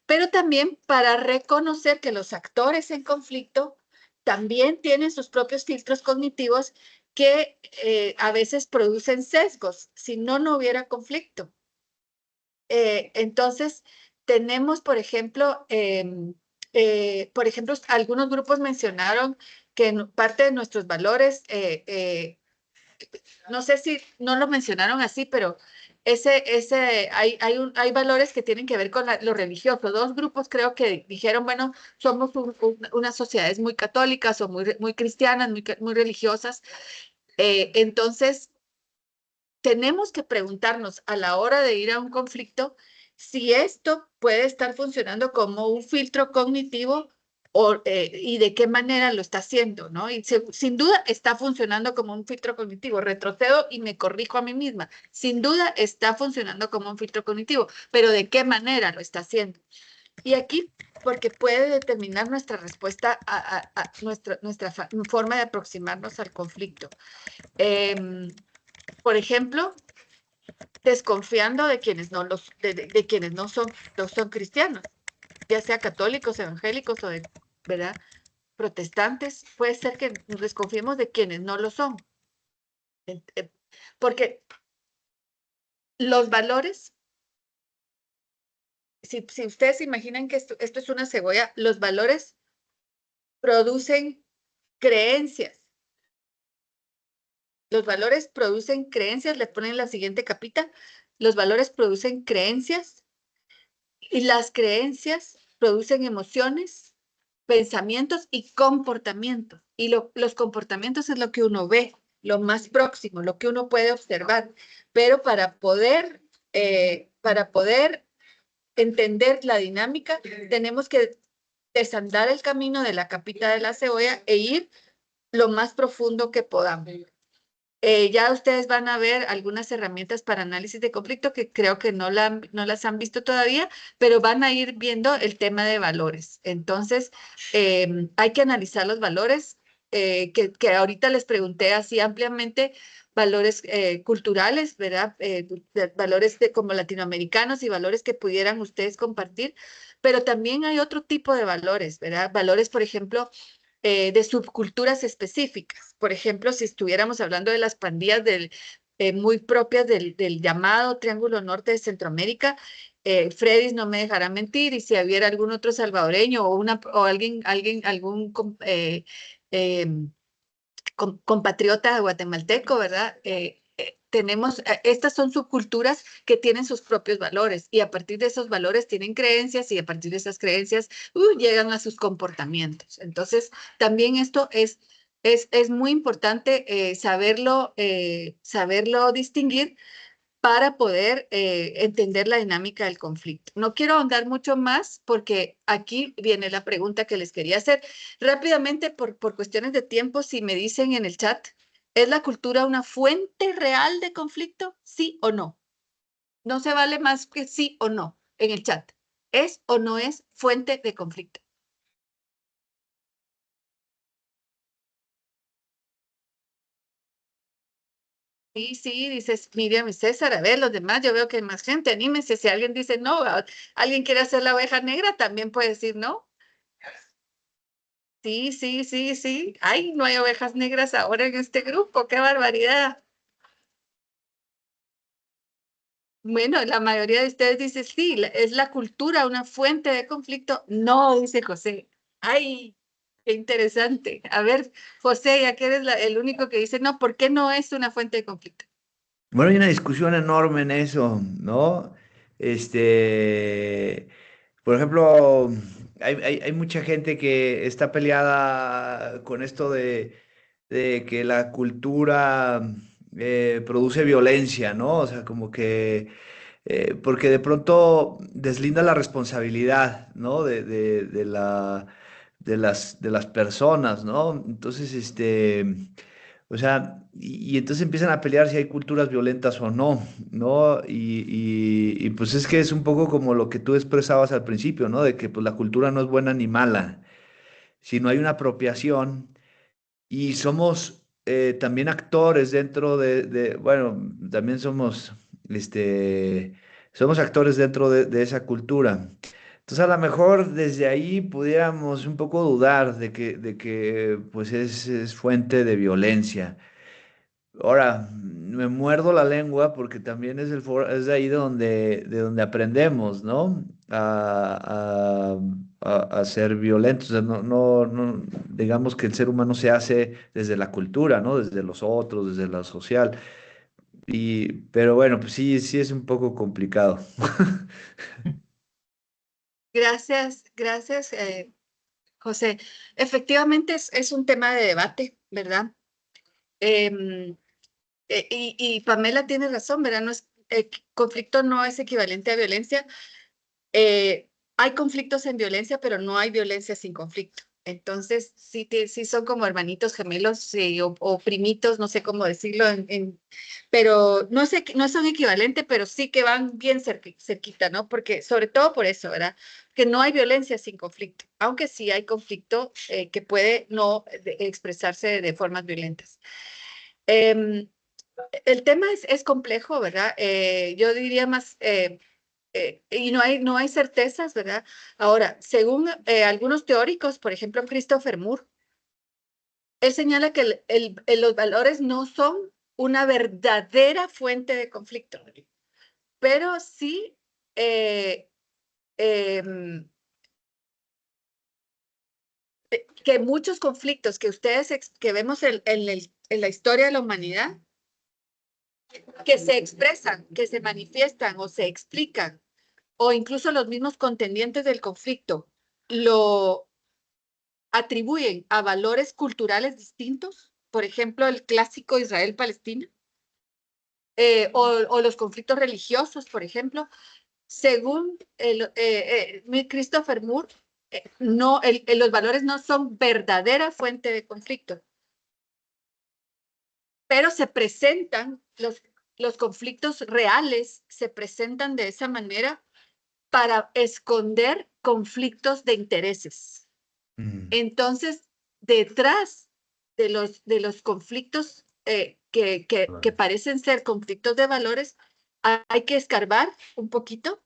pero también para reconocer que los actores en conflicto también tienen sus propios filtros cognitivos que a veces producen sesgos, si no, no hubiera conflicto. Entonces, tenemos, por ejemplo, algunos grupos mencionaron que parte de nuestros valores, no sé si no lo mencionaron así, pero hay valores que tienen que ver con lo religioso. 2 grupos creo que dijeron, bueno, somos unas sociedades muy católicas o muy cristianas, muy religiosas. Entonces, tenemos que preguntarnos a la hora de ir a un conflicto si esto puede estar funcionando como un filtro cognitivo y de qué manera lo está haciendo, ¿no? Y sin duda está funcionando como un filtro cognitivo. Retrocedo y me corrijo a mí misma. Sin duda está funcionando como un filtro cognitivo, pero ¿de qué manera lo está haciendo? Y aquí, porque puede determinar nuestra respuesta a nuestra forma de aproximarnos al conflicto. Por ejemplo, desconfiando de quienes de quienes no son cristianos, ya sea católicos, evangélicos o ¿verdad? Protestantes, puede ser que nos desconfiemos de quienes no lo son. Porque los valores, si ustedes imaginan que esto es una cebolla, los valores producen creencias. Los valores producen creencias, le ponen la siguiente capita. Los valores producen creencias y las creencias producen emociones, pensamientos y comportamientos. Y los comportamientos es lo que uno ve, lo más próximo, lo que uno puede observar. Pero para poder entender la dinámica, tenemos que desandar el camino de la capita de la cebolla e ir lo más profundo que podamos. Ya ustedes van a ver algunas herramientas para análisis de conflicto que creo que no las han visto todavía, pero van a ir viendo el tema de valores. Entonces, hay que analizar los valores que ahorita les pregunté así ampliamente, valores culturales, ¿verdad? Valores como latinoamericanos y valores que pudieran ustedes compartir, pero también hay otro tipo de valores, ¿verdad? Valores, por ejemplo, de subculturas específicas. Por ejemplo, si estuviéramos hablando de las pandillas muy propias del llamado Triángulo Norte de Centroamérica, Freddy no me dejará mentir, y si hubiera algún otro salvadoreño o algún compatriota guatemalteco, ¿verdad? Estas son subculturas que tienen sus propios valores y a partir de esos valores tienen creencias y a partir de esas creencias llegan a sus comportamientos. Entonces, también esto es muy importante saberlo distinguir para poder entender la dinámica del conflicto. No quiero ahondar mucho más porque aquí viene la pregunta que les quería hacer. Rápidamente, por cuestiones de tiempo, si me dicen en el chat, ¿es la cultura una fuente real de conflicto? ¿Sí o no? No se vale más que sí o no en el chat. ¿Es o no es fuente de conflicto? Sí, sí, dices Miriam y César, a ver, los demás, yo veo que hay más gente, anímense, si alguien dice no, alguien quiere hacer la oveja negra, también puede decir no. Sí, sí, sí, sí. Ay, no hay ovejas negras ahora en este grupo, qué barbaridad. Bueno, la mayoría de ustedes dice sí, es la cultura una fuente de conflicto. No, dice José. Ay, qué interesante. A ver, José, ya que eres el único que dice no, ¿por qué no es una fuente de conflicto? Bueno, hay una discusión enorme en eso, ¿no? Este, por ejemplo, hay mucha gente que está peleada con esto de que la cultura produce violencia, ¿no? O sea, como que, porque de pronto deslinda la responsabilidad, ¿no? De las personas, ¿no? Entonces, o sea, y entonces empiezan a pelear si hay culturas violentas o no, ¿no? Y pues es que es un poco como lo que tú expresabas al principio, ¿no? De que pues la cultura no es buena ni mala, sino hay una apropiación y somos también actores dentro bueno, también somos actores dentro de esa cultura. Entonces, a lo mejor desde ahí pudiéramos un poco dudar de que pues es fuente de violencia. Ahora, me muerdo la lengua porque también es de ahí de donde aprendemos, ¿no? A ser violentos. O sea, no, digamos que el ser humano se hace desde la cultura, ¿no? Desde los otros, desde lo social. Pero bueno, pues sí, sí es un poco complicado. Gracias, gracias, José. Efectivamente es un tema de debate, ¿verdad? Y Pamela tiene razón, ¿verdad? Conflicto no es equivalente a violencia. Hay conflictos en violencia, pero no hay violencia sin conflicto. Entonces, sí, sí son como hermanitos gemelos sí, o primitos, no sé cómo decirlo, pero no son equivalentes, pero sí que van bien cerquita, ¿no? Porque, sobre todo por eso, ¿verdad? Que no hay violencia sin conflicto, aunque sí hay conflicto que puede no expresarse de formas violentas. El tema es complejo, ¿verdad? Yo diría más, y no hay certezas, ¿verdad? Ahora, según algunos teóricos, por ejemplo, Christopher Moore, él señala que los valores no son una verdadera fuente de conflicto, pero sí em, que muchos conflictos que ustedes, que vemos en la historia de la humanidad, que se expresan, que se manifiestan o se explican, o incluso los mismos contendientes del conflicto, lo atribuyen a valores culturales distintos, por ejemplo, el clásico Israel-Palestina, o los conflictos religiosos, por ejemplo, según Christopher Moore, los valores no son verdadera fuente de conflicto, pero se presentan, los conflictos reales se presentan de esa manera para esconder conflictos de intereses. Entonces, detrás de los conflictos que parecen ser conflictos de valores, hay que escarbar un poquito,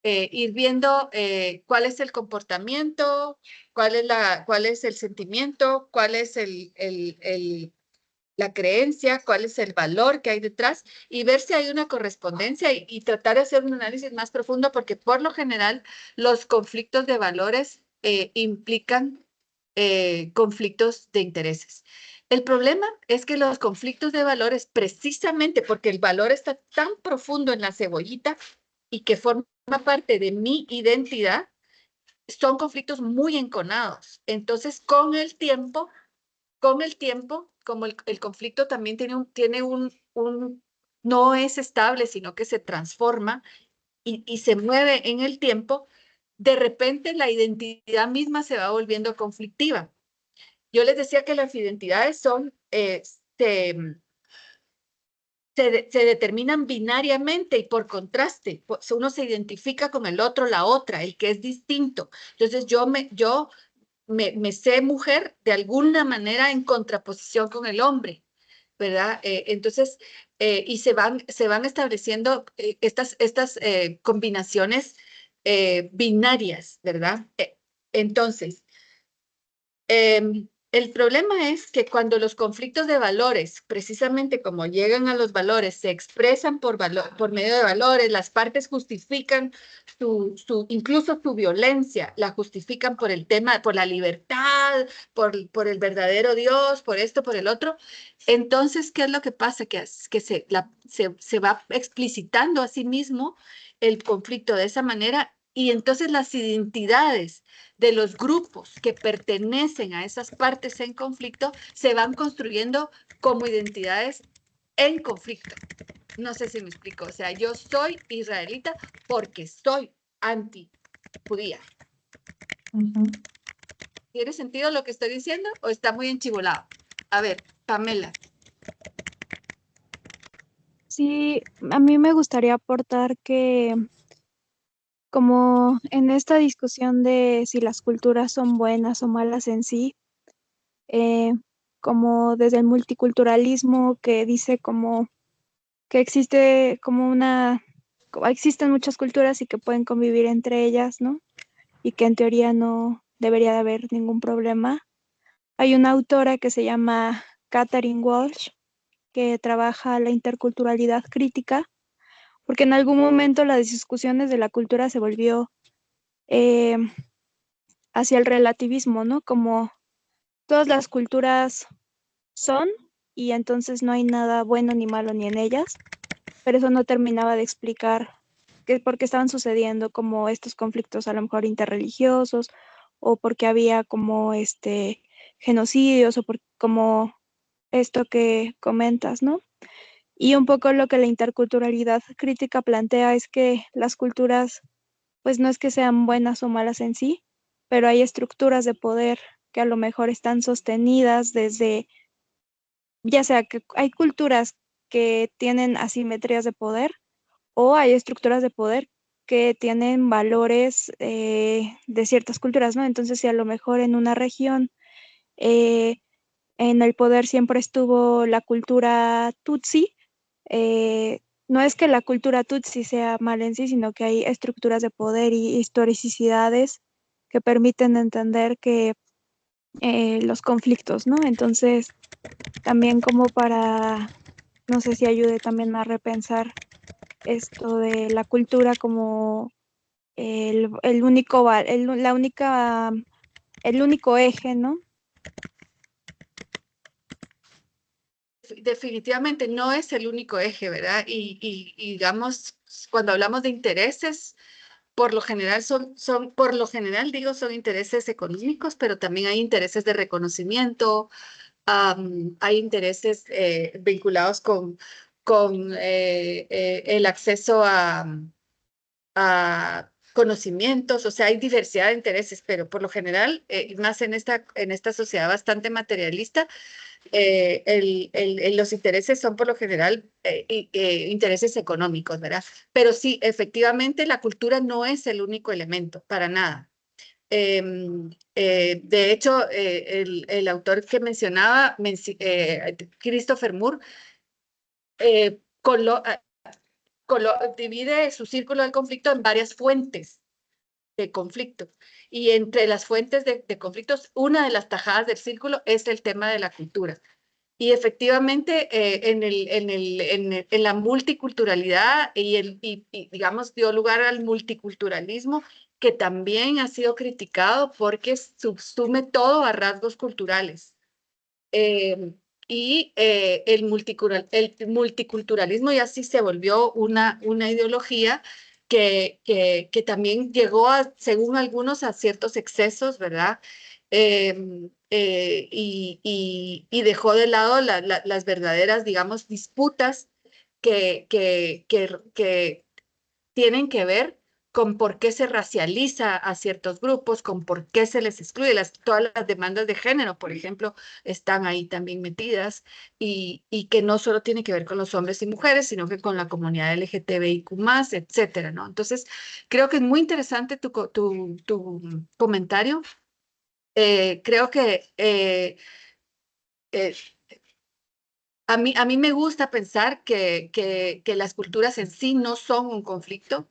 ir viendo cuál es el comportamiento, cuál es el sentimiento, cuál es la creencia, cuál es el valor que hay detrás, y ver si hay una correspondencia y tratar de hacer un análisis más profundo, porque por lo general los conflictos de valores implican conflictos de intereses. El problema es que los conflictos de valores, precisamente porque el valor está tan profundo en la cebollita y que forma parte de mi identidad, son conflictos muy enconados. Entonces, con el tiempo, como el conflicto también no es estable, sino que se transforma y se mueve en el tiempo, de repente la identidad misma se va volviendo conflictiva. Yo les decía que las identidades se determinan binariamente y por contraste. Uno se identifica con el otro, la otra, el que es distinto. Entonces yo me sé mujer de alguna manera en contraposición con el hombre, ¿verdad? Entonces, y se van estableciendo estas combinaciones binarias, ¿verdad? Entonces, el problema es que cuando los conflictos de valores, precisamente como llegan a los valores, se expresan por medio de valores, las partes justifican incluso su violencia, la justifican por el tema, por la libertad, por el verdadero Dios, por esto, por el otro. Entonces, ¿qué es lo que pasa? Que se va explicitando a sí mismo el conflicto de esa manera, y entonces las identidades de los grupos que pertenecen a esas partes en conflicto se van construyendo como identidades en conflicto. No sé si me explico. O sea, yo soy israelita porque soy anti-judía. ¿Tiene sentido lo que estoy diciendo o está muy enchibolado? A ver, Pamela. Sí, a mí me gustaría aportar que como en esta discusión de si las culturas son buenas o malas en sí, como desde el multiculturalismo que dice como que existe existen muchas culturas y que pueden convivir entre ellas, ¿no? Y que en teoría no debería de haber ningún problema. Hay una autora que se llama Catherine Walsh, que trabaja la interculturalidad crítica, porque en algún momento las discusiones de la cultura se volvió hacia el relativismo, ¿no? Como todas las culturas son y entonces no hay nada bueno ni malo ni en ellas, pero eso no terminaba de explicar por qué estaban sucediendo como estos conflictos a lo mejor interreligiosos, o porque había como genocidios, o como esto que comentas, ¿no? Y un poco lo que la interculturalidad crítica plantea es que las culturas pues no es que sean buenas o malas en sí, pero hay estructuras de poder que a lo mejor están sostenidas desde, ya sea que hay culturas que tienen asimetrías de poder, o hay estructuras de poder que tienen valores de ciertas culturas, ¿no? Entonces, si a lo mejor en una región en el poder siempre estuvo la cultura Tutsi, no es que la cultura Tutsi sea mala en sí, sino que hay estructuras de poder y historicidades que permiten entender que los conflictos, ¿no? Entonces, también como para, no sé si ayude también a repensar esto de la cultura como la única el único eje, ¿no? Definitivamente no es el único eje, ¿verdad? Y digamos, cuando hablamos de intereses, por lo general por lo general digo, son intereses económicos, pero también hay intereses de reconocimiento, hay intereses vinculados con el acceso a conocimientos, o sea, hay diversidad de intereses, pero por lo general, más en esta sociedad bastante materialista, los intereses son por lo general intereses económicos, ¿verdad? Pero sí, efectivamente, la cultura no es el único elemento, para nada. De hecho, el autor que mencionaba, Christopher Moore, divide su círculo del conflicto en varias fuentes de conflicto. Y entre las fuentes de conflictos, una de las tajadas del círculo es el tema de la cultura. Y efectivamente, en la multiculturalidad y digamos, dio lugar al multiculturalismo, que también ha sido criticado porque subsume todo a rasgos culturales. El multiculturalismo ya sí se volvió una ideología que también llegó, según algunos, a ciertos excesos, ¿verdad? Y dejó de lado las verdaderas, digamos, disputas que tienen que ver con por qué se racializa a ciertos grupos, con por qué se les excluye. Todas las demandas de género, por ejemplo, están ahí también metidas y que no solo tiene que ver con los hombres y mujeres, sino que con la comunidad LGTBIQ+, etcétera, ¿no? Entonces, creo que es muy interesante tu comentario. Creo que a mí me gusta pensar que las culturas en sí no son un conflicto,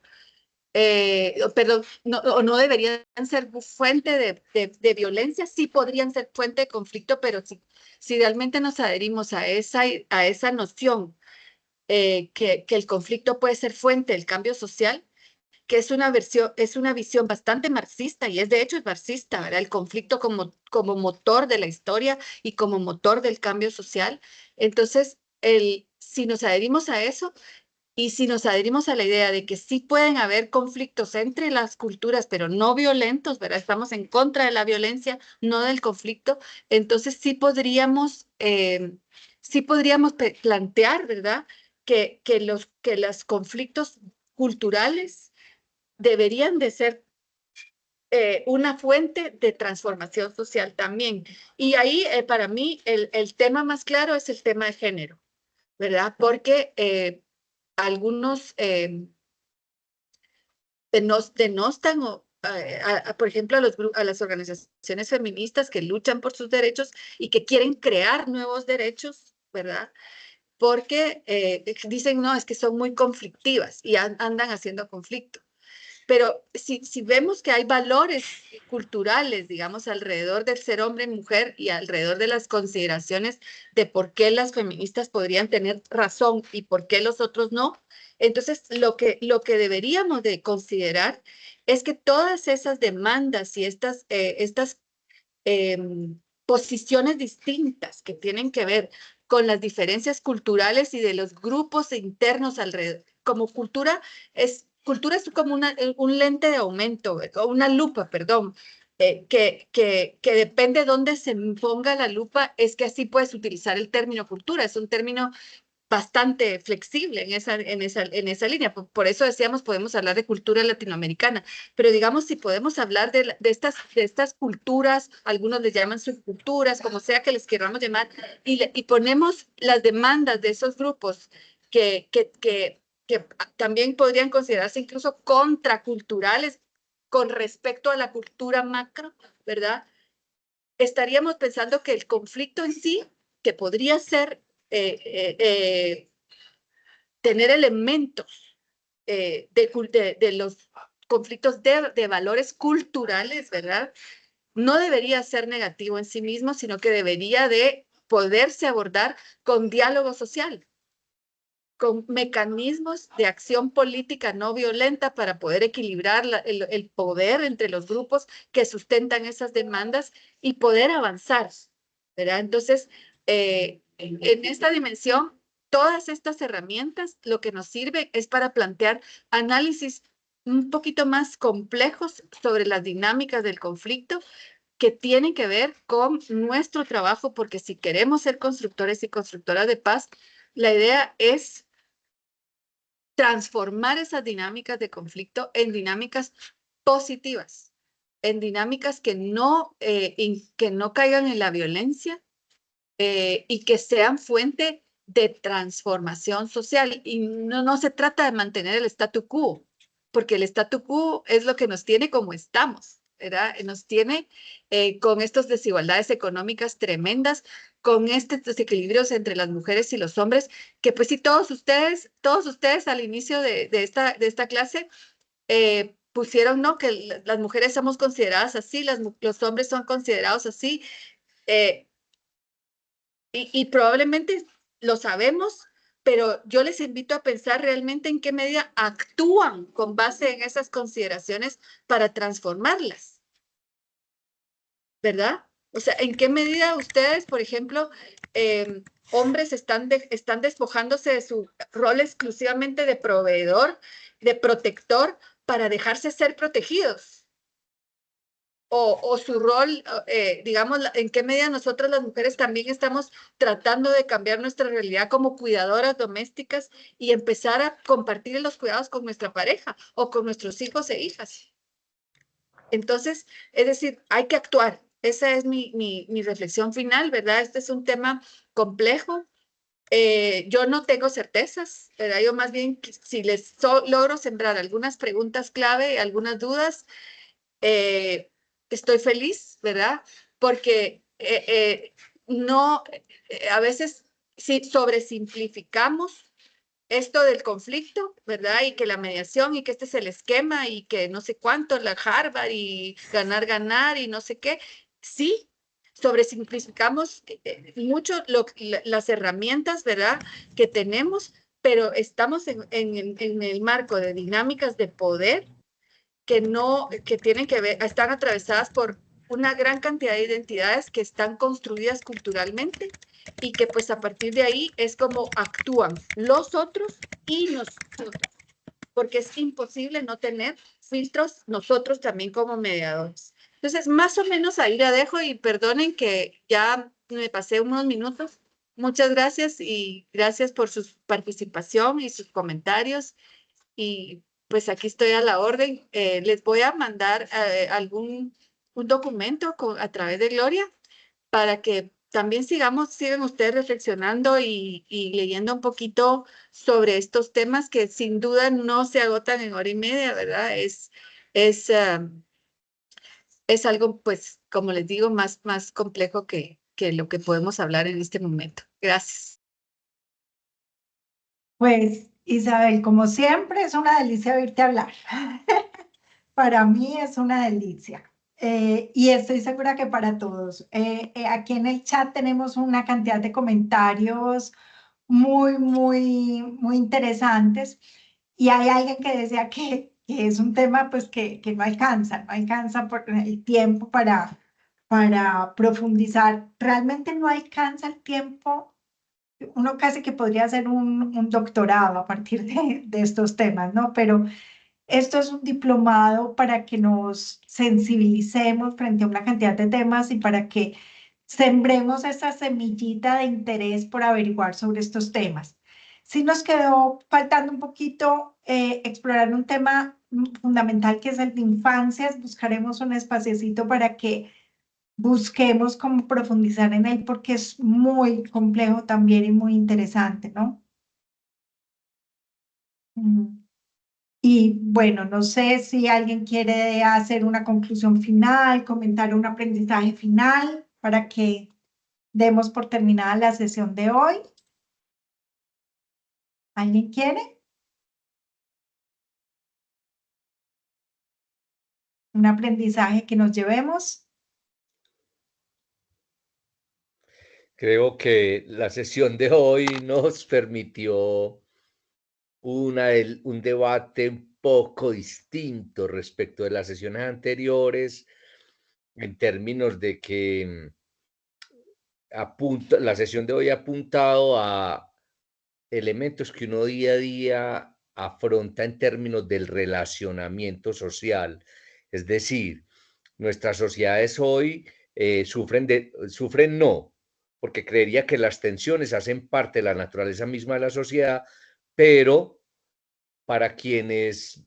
perdón, no deberían ser fuente de violencia, sí podrían ser fuente de conflicto, pero si realmente nos adherimos a esa noción que el conflicto puede ser fuente del cambio social, que es una visión bastante marxista, y de hecho es marxista, ¿verdad? El conflicto como motor de la historia y como motor del cambio social. Entonces, si nos adherimos a eso, y si nos adherimos a la idea de que sí pueden haber conflictos entre las culturas, pero no violentos, ¿verdad? Estamos en contra de la violencia, no del conflicto, entonces sí podríamos plantear, ¿verdad? Que los conflictos culturales deberían de ser una fuente de transformación social también. Y ahí, para mí, el tema más claro es el tema de género, ¿verdad? Porque algunos denostan, por ejemplo, a las organizaciones feministas que luchan por sus derechos y que quieren crear nuevos derechos, ¿verdad? Porque dicen, no, es que son muy conflictivas y andan haciendo conflicto. Pero si vemos que hay valores culturales, digamos, alrededor del ser hombre y mujer y alrededor de las consideraciones de por qué las feministas podrían tener razón y por qué los otros no, entonces lo que deberíamos de considerar es que todas esas demandas y estas posiciones distintas que tienen que ver con las diferencias culturales y de los grupos internos alrededor, como cultura es como un lente de aumento, o una lupa, perdón, que depende de dónde se ponga la lupa, es que así puedes utilizar el término cultura. Es un término bastante flexible en esa línea. Por eso decíamos, podemos hablar de cultura latinoamericana, pero digamos, si podemos hablar de estas culturas, algunos les llaman subculturas, como sea que les queramos llamar, y ponemos las demandas de esos grupos que también podrían considerarse incluso contraculturales con respecto a la cultura macro, ¿verdad? Estaríamos pensando que el conflicto en sí, que podría ser tener elementos de los conflictos de valores culturales, ¿verdad? No debería ser negativo en sí mismo, sino que debería de poderse abordar con diálogo social. con mecanismos de acción política no violenta para poder equilibrar el poder entre los grupos que sustentan esas demandas y poder avanzar, ¿verdad? Entonces, en esta dimensión, todas estas herramientas lo que nos sirve es para plantear análisis un poquito más complejos sobre las dinámicas del conflicto que tienen que ver con nuestro trabajo, porque si queremos ser constructores y constructoras de paz, la idea es transformar esas dinámicas de conflicto en dinámicas positivas, en dinámicas que no caigan en la violencia y que sean fuente de transformación social. Y no se trata de mantener el statu quo, porque el statu quo es lo que nos tiene como estamos, ¿verdad? Nos tiene con estas desigualdades económicas tremendas, con estos desequilibrios entre las mujeres y los hombres, que pues sí, todos ustedes al inicio de esta clase pusieron, ¿no? Que las mujeres somos consideradas así, los hombres son considerados así, y probablemente lo sabemos, pero yo les invito a pensar realmente en qué medida actúan con base en esas consideraciones para transformarlas, ¿verdad? O sea, ¿en qué medida ustedes, por ejemplo, hombres están despojándose de su rol exclusivamente de proveedor, de protector, para dejarse ser protegidos? O su rol, digamos, en qué medida nosotras las mujeres también estamos tratando de cambiar nuestra realidad como cuidadoras domésticas y empezar a compartir los cuidados con nuestra pareja o con nuestros hijos e hijas. Entonces, es decir, hay que actuar. Esa es mi reflexión final, ¿verdad? Este es un tema complejo. Yo no tengo certezas, ¿verdad? Yo más bien, si les logro sembrar algunas preguntas clave, algunas dudas, estoy feliz, ¿verdad? Porque a veces si sobresimplificamos esto del conflicto, ¿verdad? Y que la mediación y que este es el esquema y que no sé cuánto, la Harvard y ganar y no sé qué. Sí, sobresimplificamos mucho las herramientas, ¿verdad? Que tenemos, pero estamos en el marco de dinámicas de poder que tienen que ver, están atravesadas por una gran cantidad de identidades que están construidas culturalmente y que pues a partir de ahí es como actúan los otros y nosotros, porque es imposible no tener filtros nosotros también como mediadores. Entonces, más o menos ahí la dejo y perdonen que ya me pasé unos minutos. Muchas gracias y gracias por su participación y sus comentarios. Y pues aquí estoy a la orden. Les voy a mandar un documento a través de Gloria para que también sigan ustedes reflexionando y leyendo un poquito sobre estos temas que sin duda no se agotan en hora y media, ¿verdad? Es algo, pues, como les digo, más complejo que lo que podemos hablar en este momento. Gracias. Pues, Isabel, como siempre, es una delicia oírte hablar. Para mí es una delicia. Y estoy segura que para todos. Aquí en el chat tenemos una cantidad de comentarios muy interesantes. Y hay alguien que decía que es un tema pues que no alcanza por el tiempo para profundizar. Realmente no alcanza el tiempo. Uno casi que podría hacer un doctorado a partir de estos temas, ¿no? Pero esto es un diplomado para que nos sensibilicemos frente a una cantidad de temas y para que sembremos esa semillita de interés por averiguar sobre estos temas. Sí nos quedó faltando un poquito explorar un tema fundamental que es el de infancias. Buscaremos un espaciecito para que busquemos cómo profundizar en él porque es muy complejo también y muy interesante, ¿no? Y bueno, no sé si alguien quiere hacer una conclusión final, comentar un aprendizaje final para que demos por terminada la sesión de hoy. ¿Alguien quiere? Un aprendizaje que nos llevemos. Creo que la sesión de hoy nos permitió un debate un poco distinto respecto de las sesiones anteriores, en términos de que la sesión de hoy ha apuntado a elementos que uno día a día afronta en términos del relacionamiento social. Es decir, nuestras sociedades hoy sufren no, porque creería que las tensiones hacen parte de la naturaleza misma de la sociedad, pero para quienes,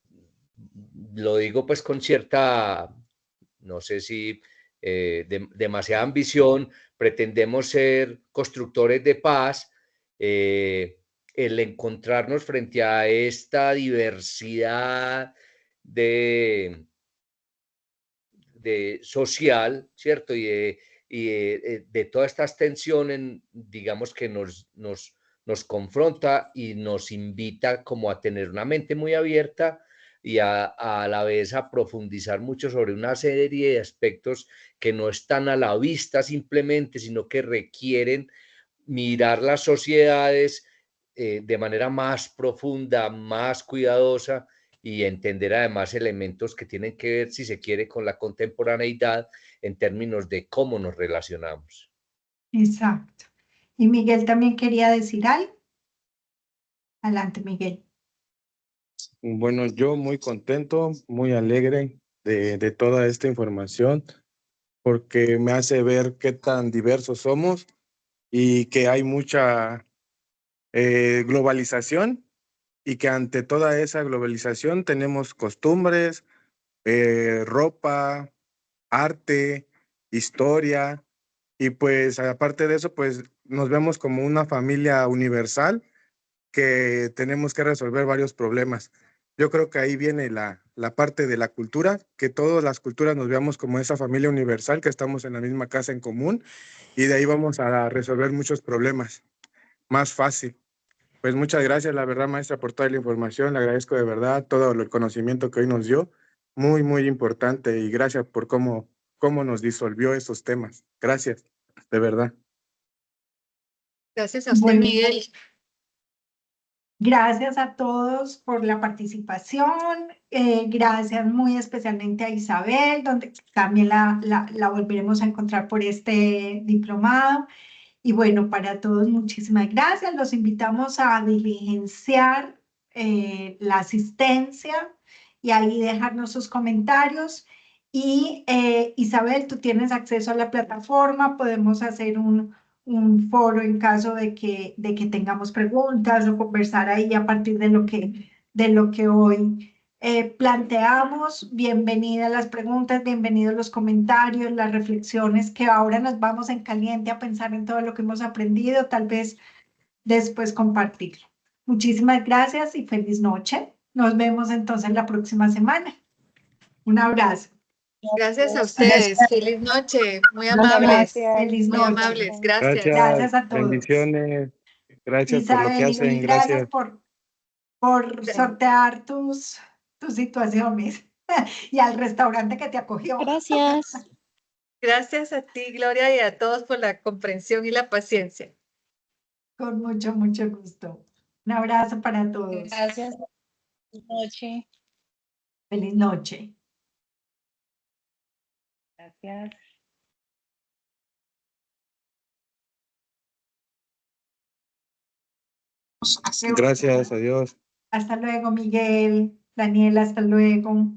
lo digo pues con cierta, no sé si demasiada ambición, pretendemos ser constructores de paz, el encontrarnos frente a esta diversidad de social, ¿cierto? Y de todas estas tensiones, digamos que nos confronta y nos invita como a tener una mente muy abierta y a la vez a profundizar mucho sobre una serie de aspectos que no están a la vista simplemente, sino que requieren mirar las sociedades de manera más profunda, más cuidadosa, y entender además elementos que tienen que ver, si se quiere, con la contemporaneidad en términos de cómo nos relacionamos. Exacto. Y Miguel también quería decir algo. Adelante, Miguel. Bueno, yo muy contento, muy alegre de toda esta información, porque me hace ver qué tan diversos somos y que hay mucha globalización, y que ante toda esa globalización tenemos costumbres, ropa, arte, historia, y pues aparte de eso, pues nos vemos como una familia universal que tenemos que resolver varios problemas. Yo creo que ahí viene la parte de la cultura, que todas las culturas nos veamos como esa familia universal, que estamos en la misma casa en común, y de ahí vamos a resolver muchos problemas más fácil. Pues muchas gracias, la verdad, maestra, por toda la información. Le agradezco de verdad todo el conocimiento que hoy nos dio. Muy, muy importante, y gracias por cómo nos disolvió esos temas. Gracias, de verdad. Gracias a usted, Bueno, Miguel. gracias a todos por la participación. Gracias muy especialmente a Isabel, donde también la volveremos a encontrar por este diplomado. Y bueno, para todos, muchísimas gracias. Los invitamos a diligenciar la asistencia y ahí dejarnos sus comentarios. Y Isabel, tú tienes acceso a la plataforma, podemos hacer un foro en caso de que tengamos preguntas o conversar ahí a partir de lo que hoy planteamos. Bienvenidas las preguntas, bienvenidos los comentarios, las reflexiones, que ahora nos vamos en caliente a pensar en todo lo que hemos aprendido, tal vez después compartirlo. Muchísimas gracias y feliz noche. Nos vemos entonces la próxima semana. Un abrazo. Gracias a ustedes. Feliz noche. Muy Muchas amables. gracias. Feliz Muy noche. amables. Gracias. Gracias a todos. Bendiciones. Gracias por lo que Isabel, hacen. y gracias Gracias. por sortear tus situaciones y al restaurante que te acogió. Gracias. Gracias a ti, Gloria, y a todos por la comprensión y la paciencia. Con mucho, mucho gusto. Un abrazo para todos. Gracias. Buenas noches. Feliz noche. Gracias. Gracias, adiós. Hasta luego, Miguel. Daniela, hasta luego.